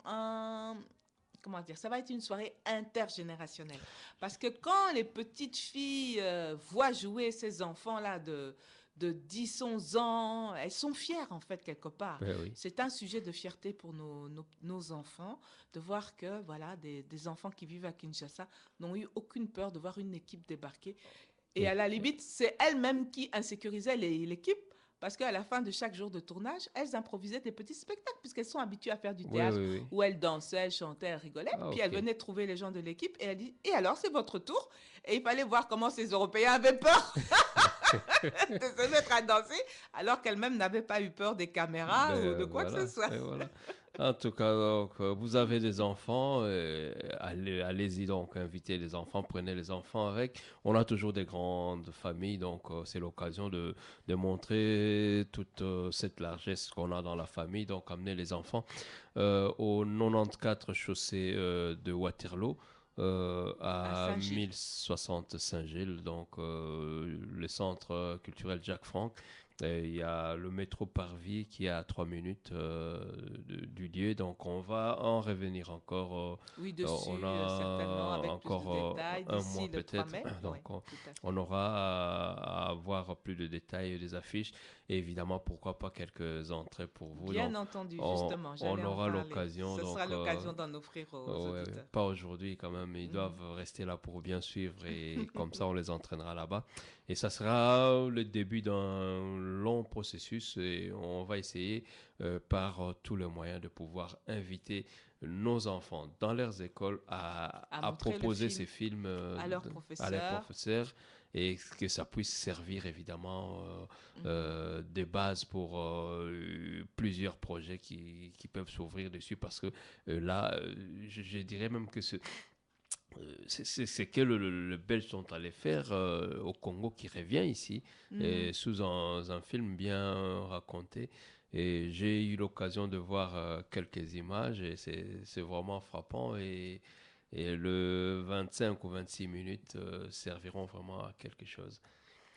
comment dire, ça va être une soirée intergénérationnelle. Parce que quand les petites filles voient jouer ces enfants-là de 10, 11 ans, elles sont fières en fait quelque part.
Ben oui.
C'est un sujet de fierté pour nos enfants de voir que voilà, des enfants qui vivent à Kinshasa n'ont eu aucune peur de voir une équipe débarquer. Et à la limite, c'est elles-mêmes qui insécurisaient l'équipe. Parce qu'à la fin de chaque jour de tournage, elles improvisaient des petits spectacles, puisqu'elles sont habituées à faire du théâtre,
oui.
où elles dansaient, elles chantaient, elles rigolaient. Puis elles venaient trouver les gens de l'équipe et elles disaient « Et alors, c'est votre tour ?» Et il fallait voir comment ces Européens avaient peur de se mettre à danser, alors qu'elles-mêmes n'avaient pas eu peur des caméras ou de quoi que ce soit.
Voilà. En tout cas, donc, vous avez des enfants, allez-y donc, invitez les enfants, prenez les enfants avec. On a toujours des grandes familles, donc c'est l'occasion de montrer toute cette largesse qu'on a dans la famille. Donc, amenez les enfants au 94 chaussée de Waterloo. À 1060 Saint-Gilles, donc le centre culturel Jacques Franck. Il y a le métro Parvis qui est à 3 minutes du lieu, donc on va en revenir encore.
Oui, dessus,
on a
certainement, avec
encore
plus de détails,
un mois peut-être. Donc on aura à voir plus de détails des affiches et évidemment pourquoi pas quelques entrées pour vous.
Bien
donc,
entendu, justement.
On aura l'occasion.
Ce sera l'occasion d'en offrir aux auditeurs.
Pas aujourd'hui quand même, ils doivent rester là pour bien suivre et comme ça on les entraînera là-bas. Et ça sera le début d'un long processus et on va essayer par tous les moyens de pouvoir inviter nos enfants dans leurs écoles à proposer ces films
à leurs
professeurs et que ça puisse servir évidemment des bases pour plusieurs projets qui peuvent s'ouvrir dessus parce que là, je dirais même que c'est que le Belge sont allés faire au Congo qui revient ici sous un film bien raconté et j'ai eu l'occasion de voir quelques images et c'est vraiment frappant et le 25 ou 26 minutes serviront vraiment à quelque chose.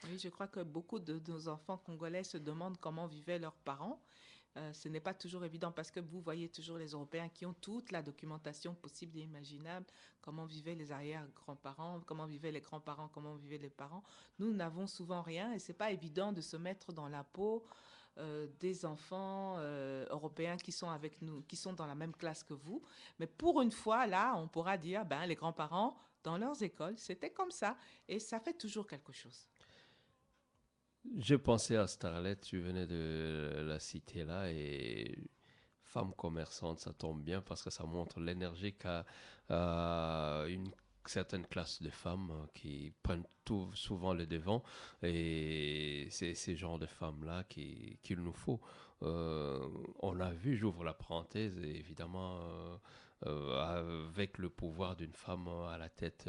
Oui, je crois que beaucoup de nos enfants congolais se demandent comment vivaient leurs parents. Ce n'est pas toujours évident parce que vous voyez toujours les Européens qui ont toute la documentation possible et imaginable, comment vivaient les arrière-grands-parents, comment vivaient les grands-parents, comment vivaient les parents. Nous n'avons souvent rien et c'est pas évident de se mettre dans la peau des enfants européens qui sont avec nous, qui sont dans la même classe que vous. Mais pour une fois, là, on pourra dire, ben, les grands-parents, dans leurs écoles, c'était comme ça et ça fait toujours quelque chose.
Je pensais à Starlet, tu venais de la citer là, et femme commerçante, ça tombe bien parce que ça montre l'énergie qu'a une certaine classe de femmes qui prennent tout souvent le devant, et c'est ces genres de femmes-là qu'il nous faut. On a vu, j'ouvre la parenthèse, et évidemment, avec le pouvoir d'une femme à la tête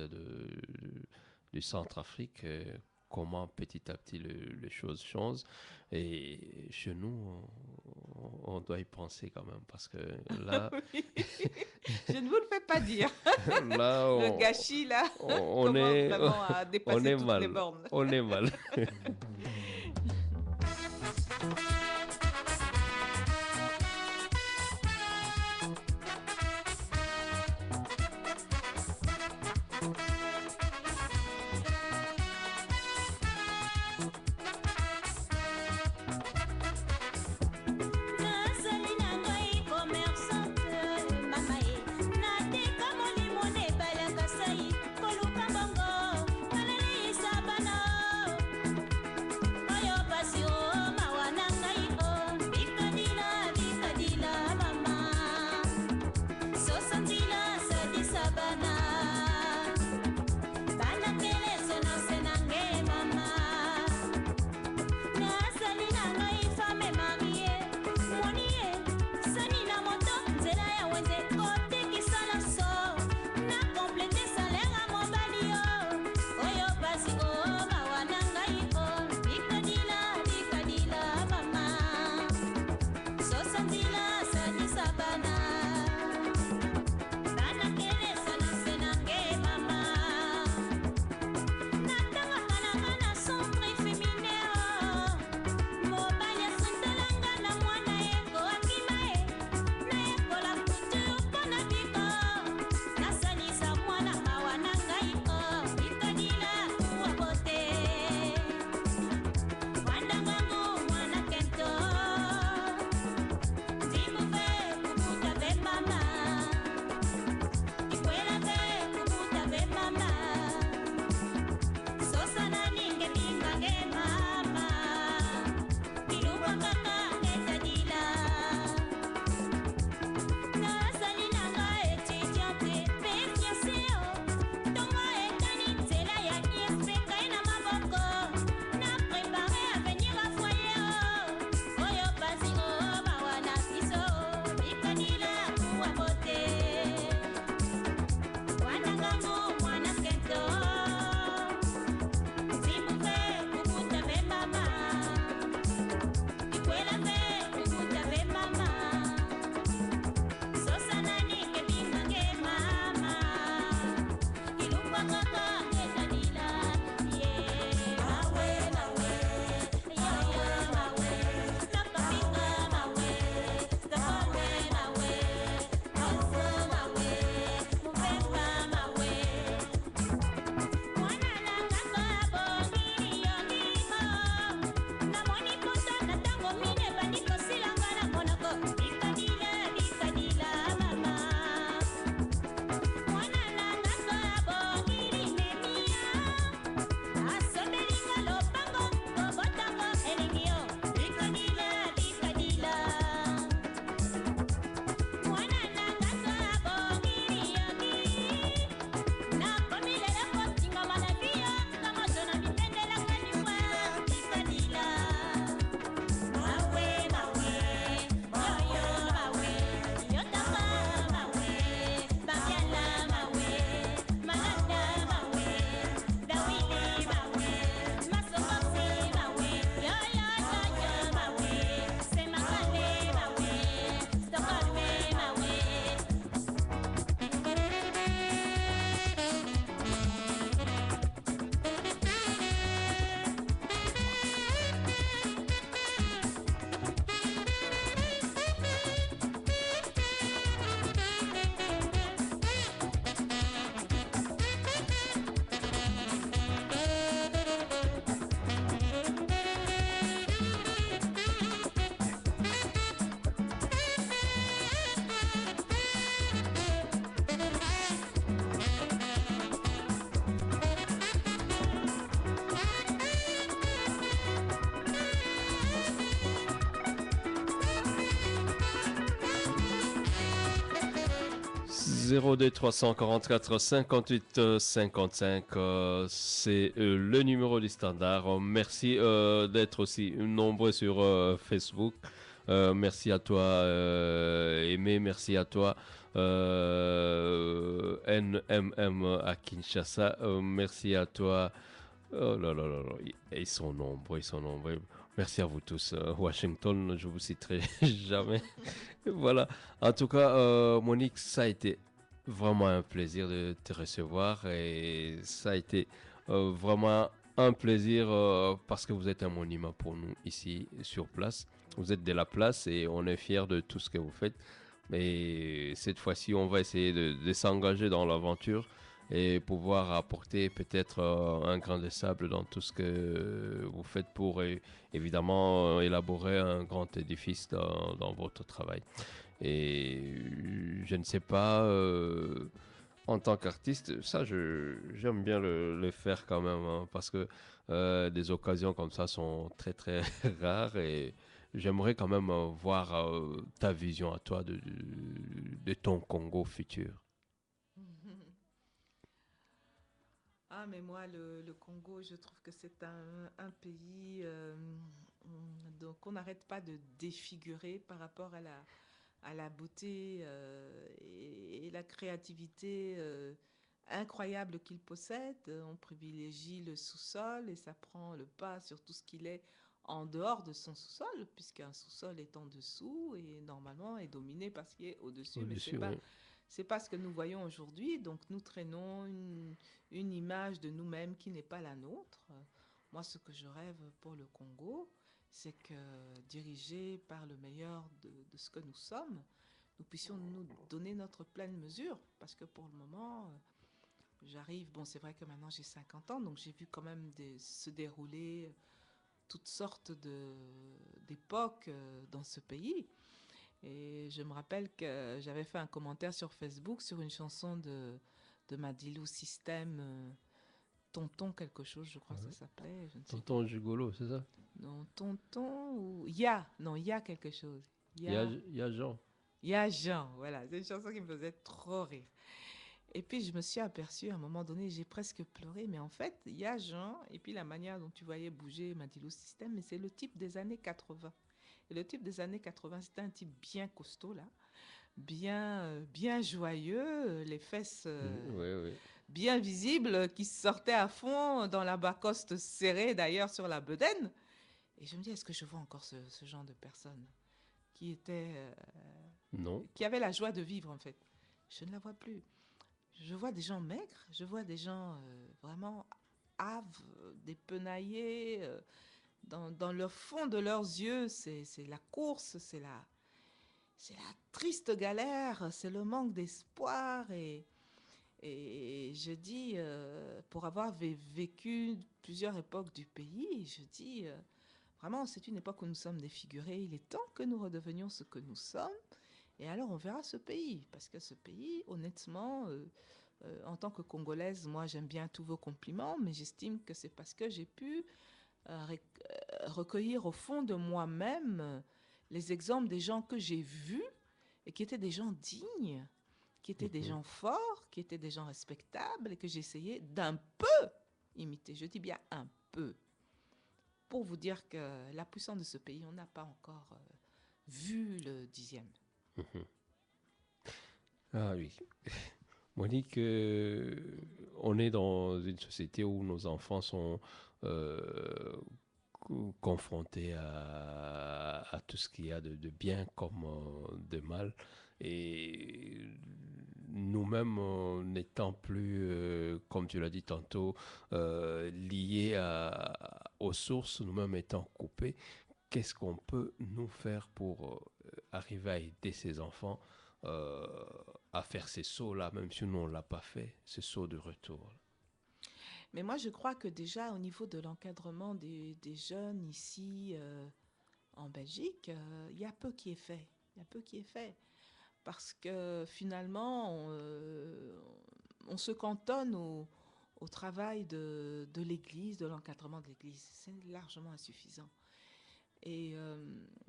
du Centrafrique, comment petit à petit les choses changent. Et chez nous, on doit y penser quand même, parce que là...
Oui. Je ne vous le fais pas dire.
Là,
le gâchis, là,
on
commence
est
vraiment à dépasser
on est
toutes
mal,
les bornes.
on est mal.
Nazali na ngai commerçante, mama ye. Nateka molimo na ebale ya Kasai, koluka bongo, nalelisa bana.
02 344 58 55, c'est le numéro du standard. Merci d'être aussi nombreux sur Facebook. Merci à toi, Aimé. Merci à toi, NMM à Kinshasa. Merci à toi. Oh là là là là, ils sont nombreux, ils sont nombreux. Merci à vous tous. Washington, je vous citerai jamais. Voilà. En tout cas, Monique, ça a été vraiment un plaisir de te recevoir et ça a été vraiment un plaisir parce que vous êtes un monument pour nous ici sur place. Vous êtes de la place et on est fiers de tout ce que vous faites. Mais cette fois-ci, on va essayer de s'engager dans l'aventure et pouvoir apporter peut-être un grain de sable dans tout ce que vous faites pour évidemment élaborer un grand édifice dans votre travail. Et je ne sais pas, en tant qu'artiste, ça j'aime bien le faire quand même, hein, parce que des occasions comme ça sont très très rares et j'aimerais quand même voir ta vision à toi de ton Congo futur.
Ah, mais moi, le Congo, je trouve que c'est un pays donc on n'arrête pas de défigurer par rapport à la beauté et la créativité incroyable qu'il possède. On privilégie le sous-sol et ça prend le pas sur tout ce qu'il est en dehors de son sous-sol, puisqu'un sous-sol est en dessous et normalement est dominé par ce qui est au-dessus. Mais
Oui.
c'est pas ce que nous voyons aujourd'hui. Donc nous traînons une image de nous-mêmes qui n'est pas la nôtre. Moi, ce que je rêve pour le Congo, c'est que, dirigés par le meilleur de ce que nous sommes, nous puissions nous donner notre pleine mesure. Parce que pour le moment, j'arrive, bon, c'est vrai que maintenant j'ai 50 ans, donc j'ai vu quand même se dérouler toutes sortes d'époques dans ce pays. Et je me rappelle que j'avais fait un commentaire sur Facebook sur une chanson de Madilou System, Tonton quelque chose, je crois que ça s'appelait.
Tonton Gigolo, c'est ça?
Non, Tonton ou non, il y a quelque chose.
Il y a Jean.
Il y a Jean, voilà. C'est une chanson qui me faisait trop rire. Et puis je me suis aperçue à un moment donné, j'ai presque pleuré, mais en fait, il y a Jean, et puis la manière dont tu voyais bouger Madilou System, mais c'est le type des années 80. Et le type des années 80, c'était un type bien costaud, là, bien joyeux, les fesses bien visibles, qui sortaient à fond dans la bacoste serrée, d'ailleurs, sur la bedaine. Et je me dis, est-ce que je vois encore ce genre de personne qui était...
non.
Qui avait la joie de vivre, en fait. Je ne la vois plus. Je vois des gens maigres, je vois des gens vraiment hâves, dépenaillés. Dans le fond de leurs yeux, c'est la course, c'est la triste galère, c'est le manque d'espoir. Et je dis, pour avoir vécu plusieurs époques du pays, je dis, vraiment, c'est une époque où nous sommes défigurés. Il est temps que nous redevenions ce que nous sommes. Et alors, on verra ce pays. Parce que ce pays, honnêtement, en tant que Congolaise, moi, j'aime bien tous vos compliments, mais j'estime que c'est parce que j'ai pu recueillir au fond de moi-même les exemples des gens que j'ai vus et qui étaient des gens dignes, qui étaient des gens forts, qui étaient des gens respectables et que j'essayais d'un peu imiter. Je dis bien un peu. Pour vous dire que la puissance de ce pays, on n'a pas encore vu le 10e.
Ah oui. Monique, on est dans une société où nos enfants sont confrontés à tout ce qu'il y a de bien comme de mal. Et nous-mêmes, n'étant plus, comme tu l'as dit tantôt, liés aux sources, nous-mêmes étant coupés, qu'est-ce qu'on peut nous faire pour arriver à aider ces enfants à faire ces sauts-là, même si nous, on ne l'a pas fait, ces sauts de retour?
Mais moi, je crois que déjà, au niveau de l'encadrement des jeunes ici en Belgique, il y a peu qui est fait. Il y a peu qui est fait. Parce que finalement, on se cantonne au travail de l'Église, de l'encadrement de l'Église. C'est largement insuffisant. Et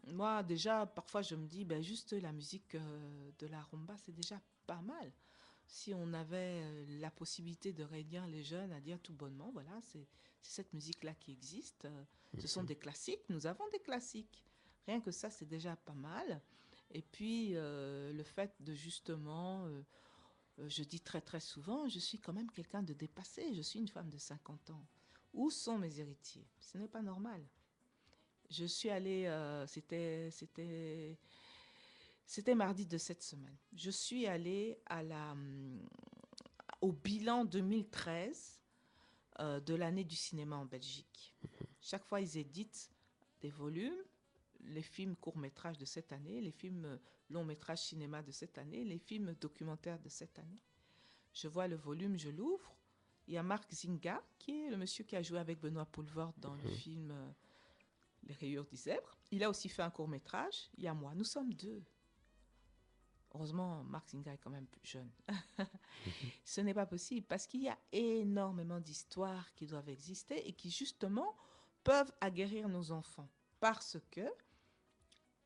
moi, déjà, parfois, je me dis, juste la musique de la rumba, c'est déjà pas mal. si on avait la possibilité de réunir les jeunes à dire tout bonnement, voilà, c'est cette musique-là qui existe. Ce sont des classiques, nous avons des classiques. Rien que ça, c'est déjà pas mal. Et puis, le fait de justement, je dis très très souvent, je suis quand même quelqu'un de dépassé, je suis une femme de 50 ans. Où sont mes héritiers? Ce n'est pas normal. Je suis allée, c'était mardi de cette semaine. Je suis allée au bilan 2013 de l'année du cinéma en Belgique. Chaque fois, ils éditent des volumes, les films courts-métrages de cette année, les films longs-métrages cinéma de cette année, les films documentaires de cette année. Je vois le volume, je l'ouvre. Il y a Marc Zinga, qui est le monsieur qui a joué avec Benoît Poelvoort dans le film Les Rayures du Zèbre. Il a aussi fait un court-métrage. Il y a moi. Nous sommes deux. Heureusement, Marc Zinga est quand même plus jeune. Ce n'est pas possible parce qu'il y a énormément d'histoires qui doivent exister et qui, justement, peuvent aguerrir nos enfants. Parce que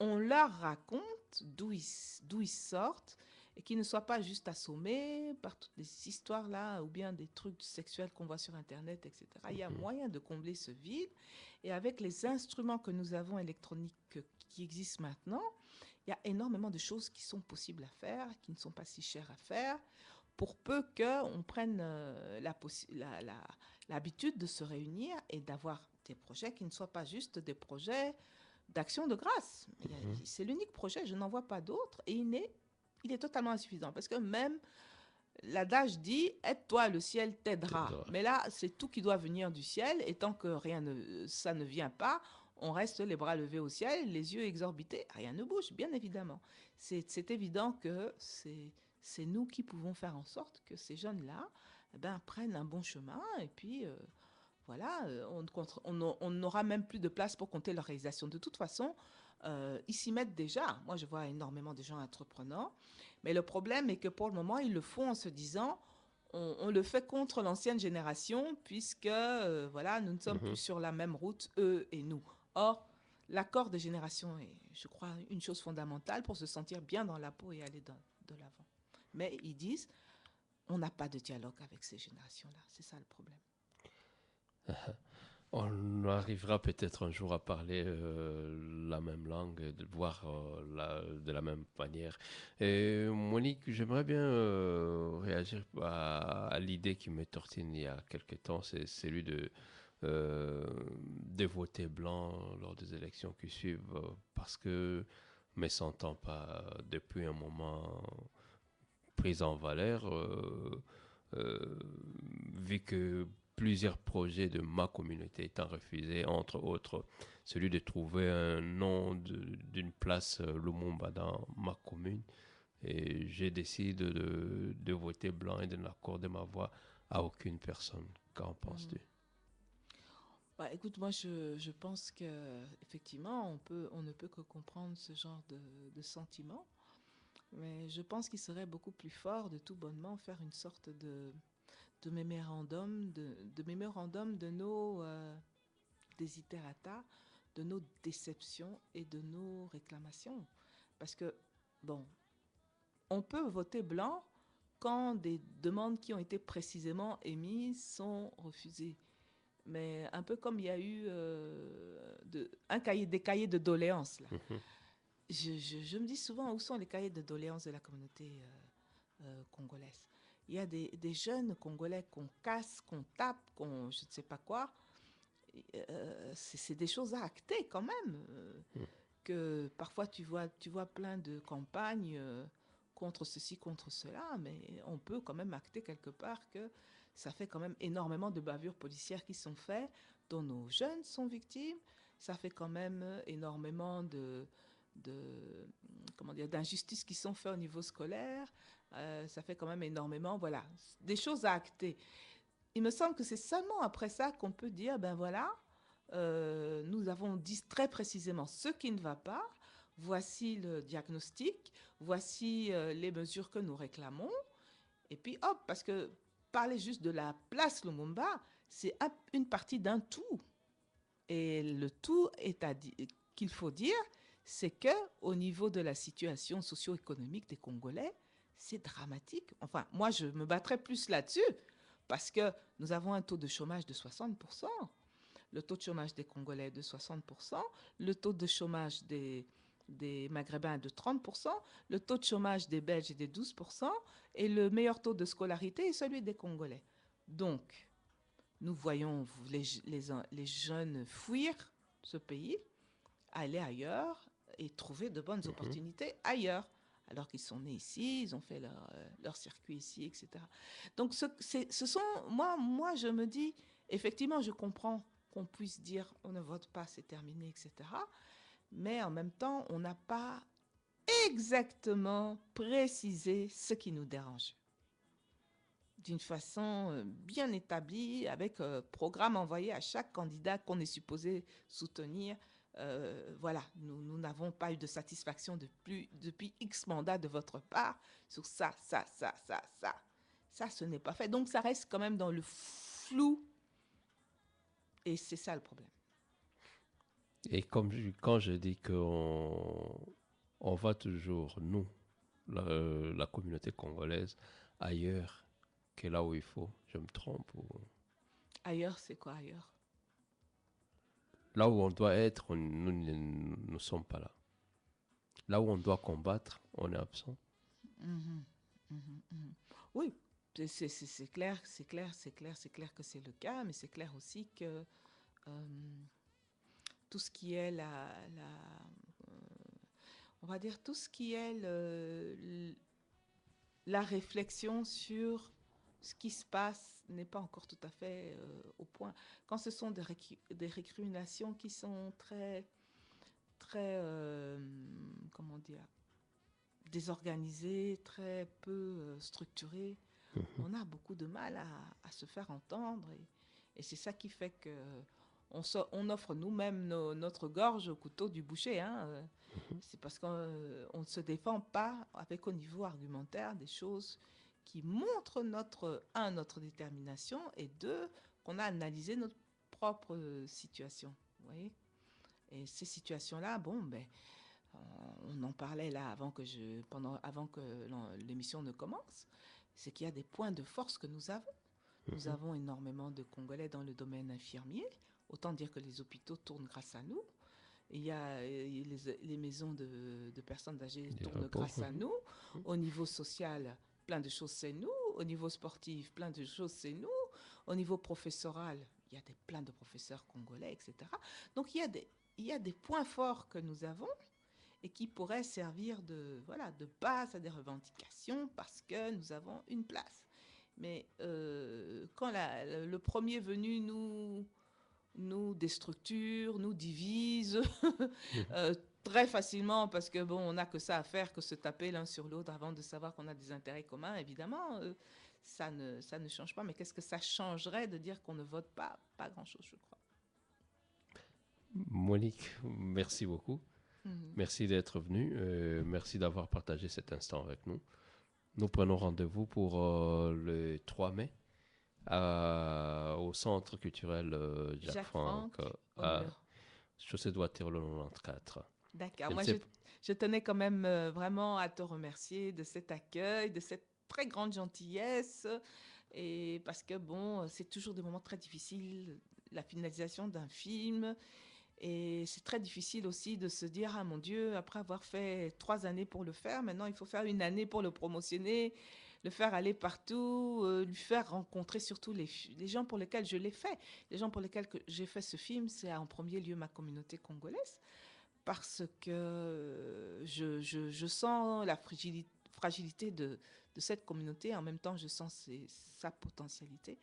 on leur raconte d'où ils sortent et qu'ils ne soient pas juste assommés par toutes les histoires-là ou bien des trucs sexuels qu'on voit sur Internet, etc. Il y a moyen de combler ce vide. Et avec les instruments que nous avons électroniques qui existent maintenant, il y a énormément de choses qui sont possibles à faire, qui ne sont pas si chères à faire, pour peu qu'on prenne l'habitude de se réunir et d'avoir des projets qui ne soient pas juste des projets d'action de grâce. C'est l'unique projet, je n'en vois pas d'autre, et il est totalement insuffisant, parce que même l'adage dit « aide-toi, le ciel t'aidera ». Mais là, c'est tout qui doit venir du ciel, et tant que ça ne vient pas, on reste les bras levés au ciel, les yeux exorbités, rien ne bouge, bien évidemment. C'est évident que c'est nous qui pouvons faire en sorte que ces jeunes-là prennent un bon chemin, et puis voilà, on n'aura même plus de place pour compter leur réalisation. De toute façon, ils s'y mettent déjà. Moi, je vois énormément de gens entreprenants, mais le problème est que pour le moment, ils le font en se disant on le fait contre l'ancienne génération, puisque voilà, nous ne sommes plus sur la même route, eux et nous. Or, l'accord de génération est, je crois, une chose fondamentale pour se sentir bien dans la peau et aller de l'avant. Mais ils disent, on n'a pas de dialogue avec ces générations-là. C'est ça le problème.
On arrivera peut-être un jour à parler la même langue, de voir de la même manière. Et Monique, j'aimerais bien réagir à l'idée qui me tortine il y a quelque temps, c'est celui de voter blanc lors des élections qui suivent, parce que, me sentant pas depuis un moment prise en valeur, vu que plusieurs projets de ma communauté étant refusés, entre autres celui de trouver un nom d'une place Lumumba dans ma commune. Et j'ai décidé de voter blanc et de n'accorder ma voix à aucune personne. Qu'en penses-tu?
Bah, écoute, moi je pense qu'effectivement on ne peut que comprendre ce genre de sentiment, mais je pense qu'il serait beaucoup plus fort de tout bonnement faire une sorte de mémorandum de nos desiderata, de nos déceptions et de nos réclamations. Parce que, bon, on peut voter blanc quand des demandes qui ont été précisément émises sont refusées. Mais un peu comme il y a eu des cahiers de doléances, là. Je me dis souvent, où sont les cahiers de doléances de la communauté congolaise? Il y a des jeunes Congolais qu'on casse, qu'on tape, je ne sais pas quoi. C'est des choses à acter quand même. Que parfois tu vois plein de campagnes contre ceci, contre cela, mais on peut quand même acter quelque part que ça fait quand même énormément de bavures policières qui sont faites, dont nos jeunes sont victimes. Ça fait quand même énormément d'injustices qui sont faites au niveau scolaire. Ça fait quand même énormément, voilà, des choses à acter. Il me semble que c'est seulement après ça qu'on peut dire, ben voilà, nous avons dit très précisément ce qui ne va pas, voici le diagnostic, voici les mesures que nous réclamons, et puis hop, parce que parler juste de la place Lumumba, c'est une partie d'un tout. Et le tout qu'il faut dire, c'est que au niveau de la situation socio-économique des Congolais, c'est dramatique. Enfin, moi, je me battrais plus là-dessus parce que nous avons un taux de chômage de 60%. Le taux de chômage des Congolais est de 60%. Le taux de chômage des Maghrébins est de 30%. Le taux de chômage des Belges est de 12%. Et le meilleur taux de scolarité est celui des Congolais. Donc, nous voyons les jeunes fuir ce pays, aller ailleurs et trouver de bonnes opportunités ailleurs. Alors qu'ils sont nés ici, ils ont fait leur circuit ici, etc. Donc, ce sont... Moi, je me dis, effectivement, je comprends qu'on puisse dire on ne vote pas, c'est terminé, etc. Mais en même temps, on n'a pas exactement précisé ce qui nous dérange. D'une façon bien établie, avec un programme envoyé à chaque candidat qu'on est supposé soutenir. Voilà, nous n'avons pas eu de satisfaction depuis X mandats de votre part sur ça. Ça, ce n'est pas fait. Donc, ça reste quand même dans le flou. Et c'est ça le problème.
Et quand je dis qu'on va toujours, nous, la communauté congolaise, ailleurs que là où il faut, je me trompe ou...
Ailleurs, c'est quoi ailleurs?
Là où on doit être, nous ne sommes pas là. Là où on doit combattre, on est absent.
Oui, c'est clair que c'est le cas, mais c'est clair aussi que tout ce qui est on va dire tout ce qui est la réflexion sur ce qui se passe n'est pas encore tout à fait au point. Quand ce sont des récriminations qui sont très comment dire, désorganisées, très peu structurées, on a beaucoup de mal à se faire entendre. Et c'est ça qui fait que on offre nous-mêmes notre gorge au couteau du boucher. Hein. C'est parce qu'on ne se défend pas avec au niveau argumentaire des choses qui montrent notre détermination et deux, qu'on a analysé notre propre situation. Vous voyez? Et ces situations-là, bon, ben, on en parlait là avant que l'émission ne commence, c'est qu'il y a des points de force que nous avons. Nous avons énormément de Congolais dans le domaine infirmier. Autant dire que les hôpitaux tournent grâce à nous. Il y a les maisons de personnes âgées tournent grâce à nous. Au niveau social, plein de choses, c'est nous. Au niveau sportif, plein de choses, c'est nous. Au niveau professoral, il y a plein de professeurs congolais, etc. Donc, il y a des points forts que nous avons et qui pourraient servir de base à des revendications parce que nous avons une place. Mais quand le premier venu nous déstructure, nous divise très facilement parce que bon, on n'a que ça à faire que se taper l'un sur l'autre avant de savoir qu'on a des intérêts communs. Évidemment, ça ne change pas. Mais qu'est-ce que ça changerait de dire qu'on ne vote pas? Pas grand-chose, je crois.
Monique, merci beaucoup. Merci d'être venue. Merci d'avoir partagé cet instant avec nous. Nous prenons rendez-vous pour le 3 mai au Centre culturel Jacques Franck à Chaussée de Waterloo 94.
D'accord. Moi, je tenais quand même vraiment à te remercier de cet accueil, de cette très grande gentillesse. Et parce que, bon, c'est toujours des moments très difficiles, la finalisation d'un film. Et c'est très difficile aussi de se dire, ah mon Dieu, après avoir fait 3 années pour le faire, maintenant il faut faire 1 année pour le promotionner, le faire aller partout, lui faire rencontrer surtout les gens pour lesquels je l'ai fait. Les gens pour lesquels j'ai fait ce film, c'est en premier lieu ma communauté congolaise, parce que je sens la fragilité de cette communauté, en même temps je sens sa potentialité.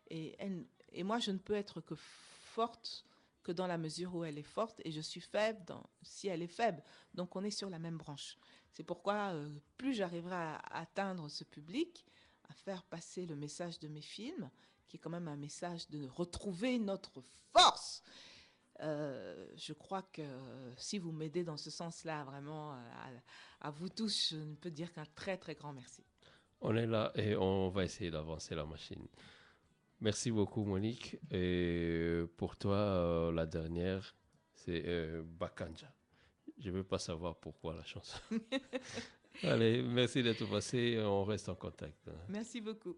Et moi, je ne peux être que forte que dans la mesure où elle est forte, et je suis faible si elle est faible. Donc, on est sur la même branche. C'est pourquoi, plus j'arriverai à atteindre ce public, à faire passer le message de mes films, qui est quand même un message de retrouver notre force, je crois que si vous m'aidez dans ce sens-là, vraiment, à vous tous, je ne peux dire qu'un très, très grand merci.
On est là et on va essayer d'avancer la machine. Merci beaucoup, Monique. Et pour toi, la dernière, c'est Bakanja. Je ne veux pas savoir pourquoi la chanson. Allez, merci d'être passé. On reste en contact.
Merci beaucoup.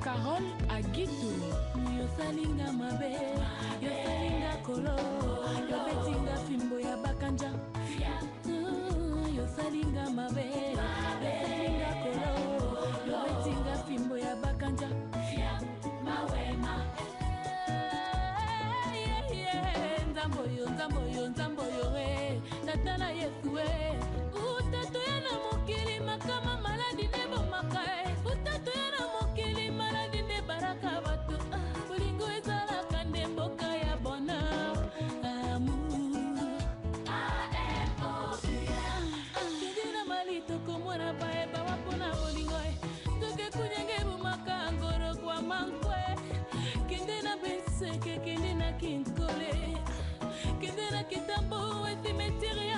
Carole Aguitou yosalinga mabe yosalinga kolo yobetinga fimbo ya bakanja yosalinga mabe yosalinga kolo yobetinga fimbo ya bakanja mawema nzambo yo tatana yesu utato yana mokili makama maladi nebo makae utato yana mokili maladi ne baraka bato bolingo ezalaka nde mboka ya bonheur amour kendina malitoko mwana baeba wapona bolingo toke kunyenge bumaka ngoro kwa mankwe kende na beseke kende na kinkole kende na kitambo etimetiri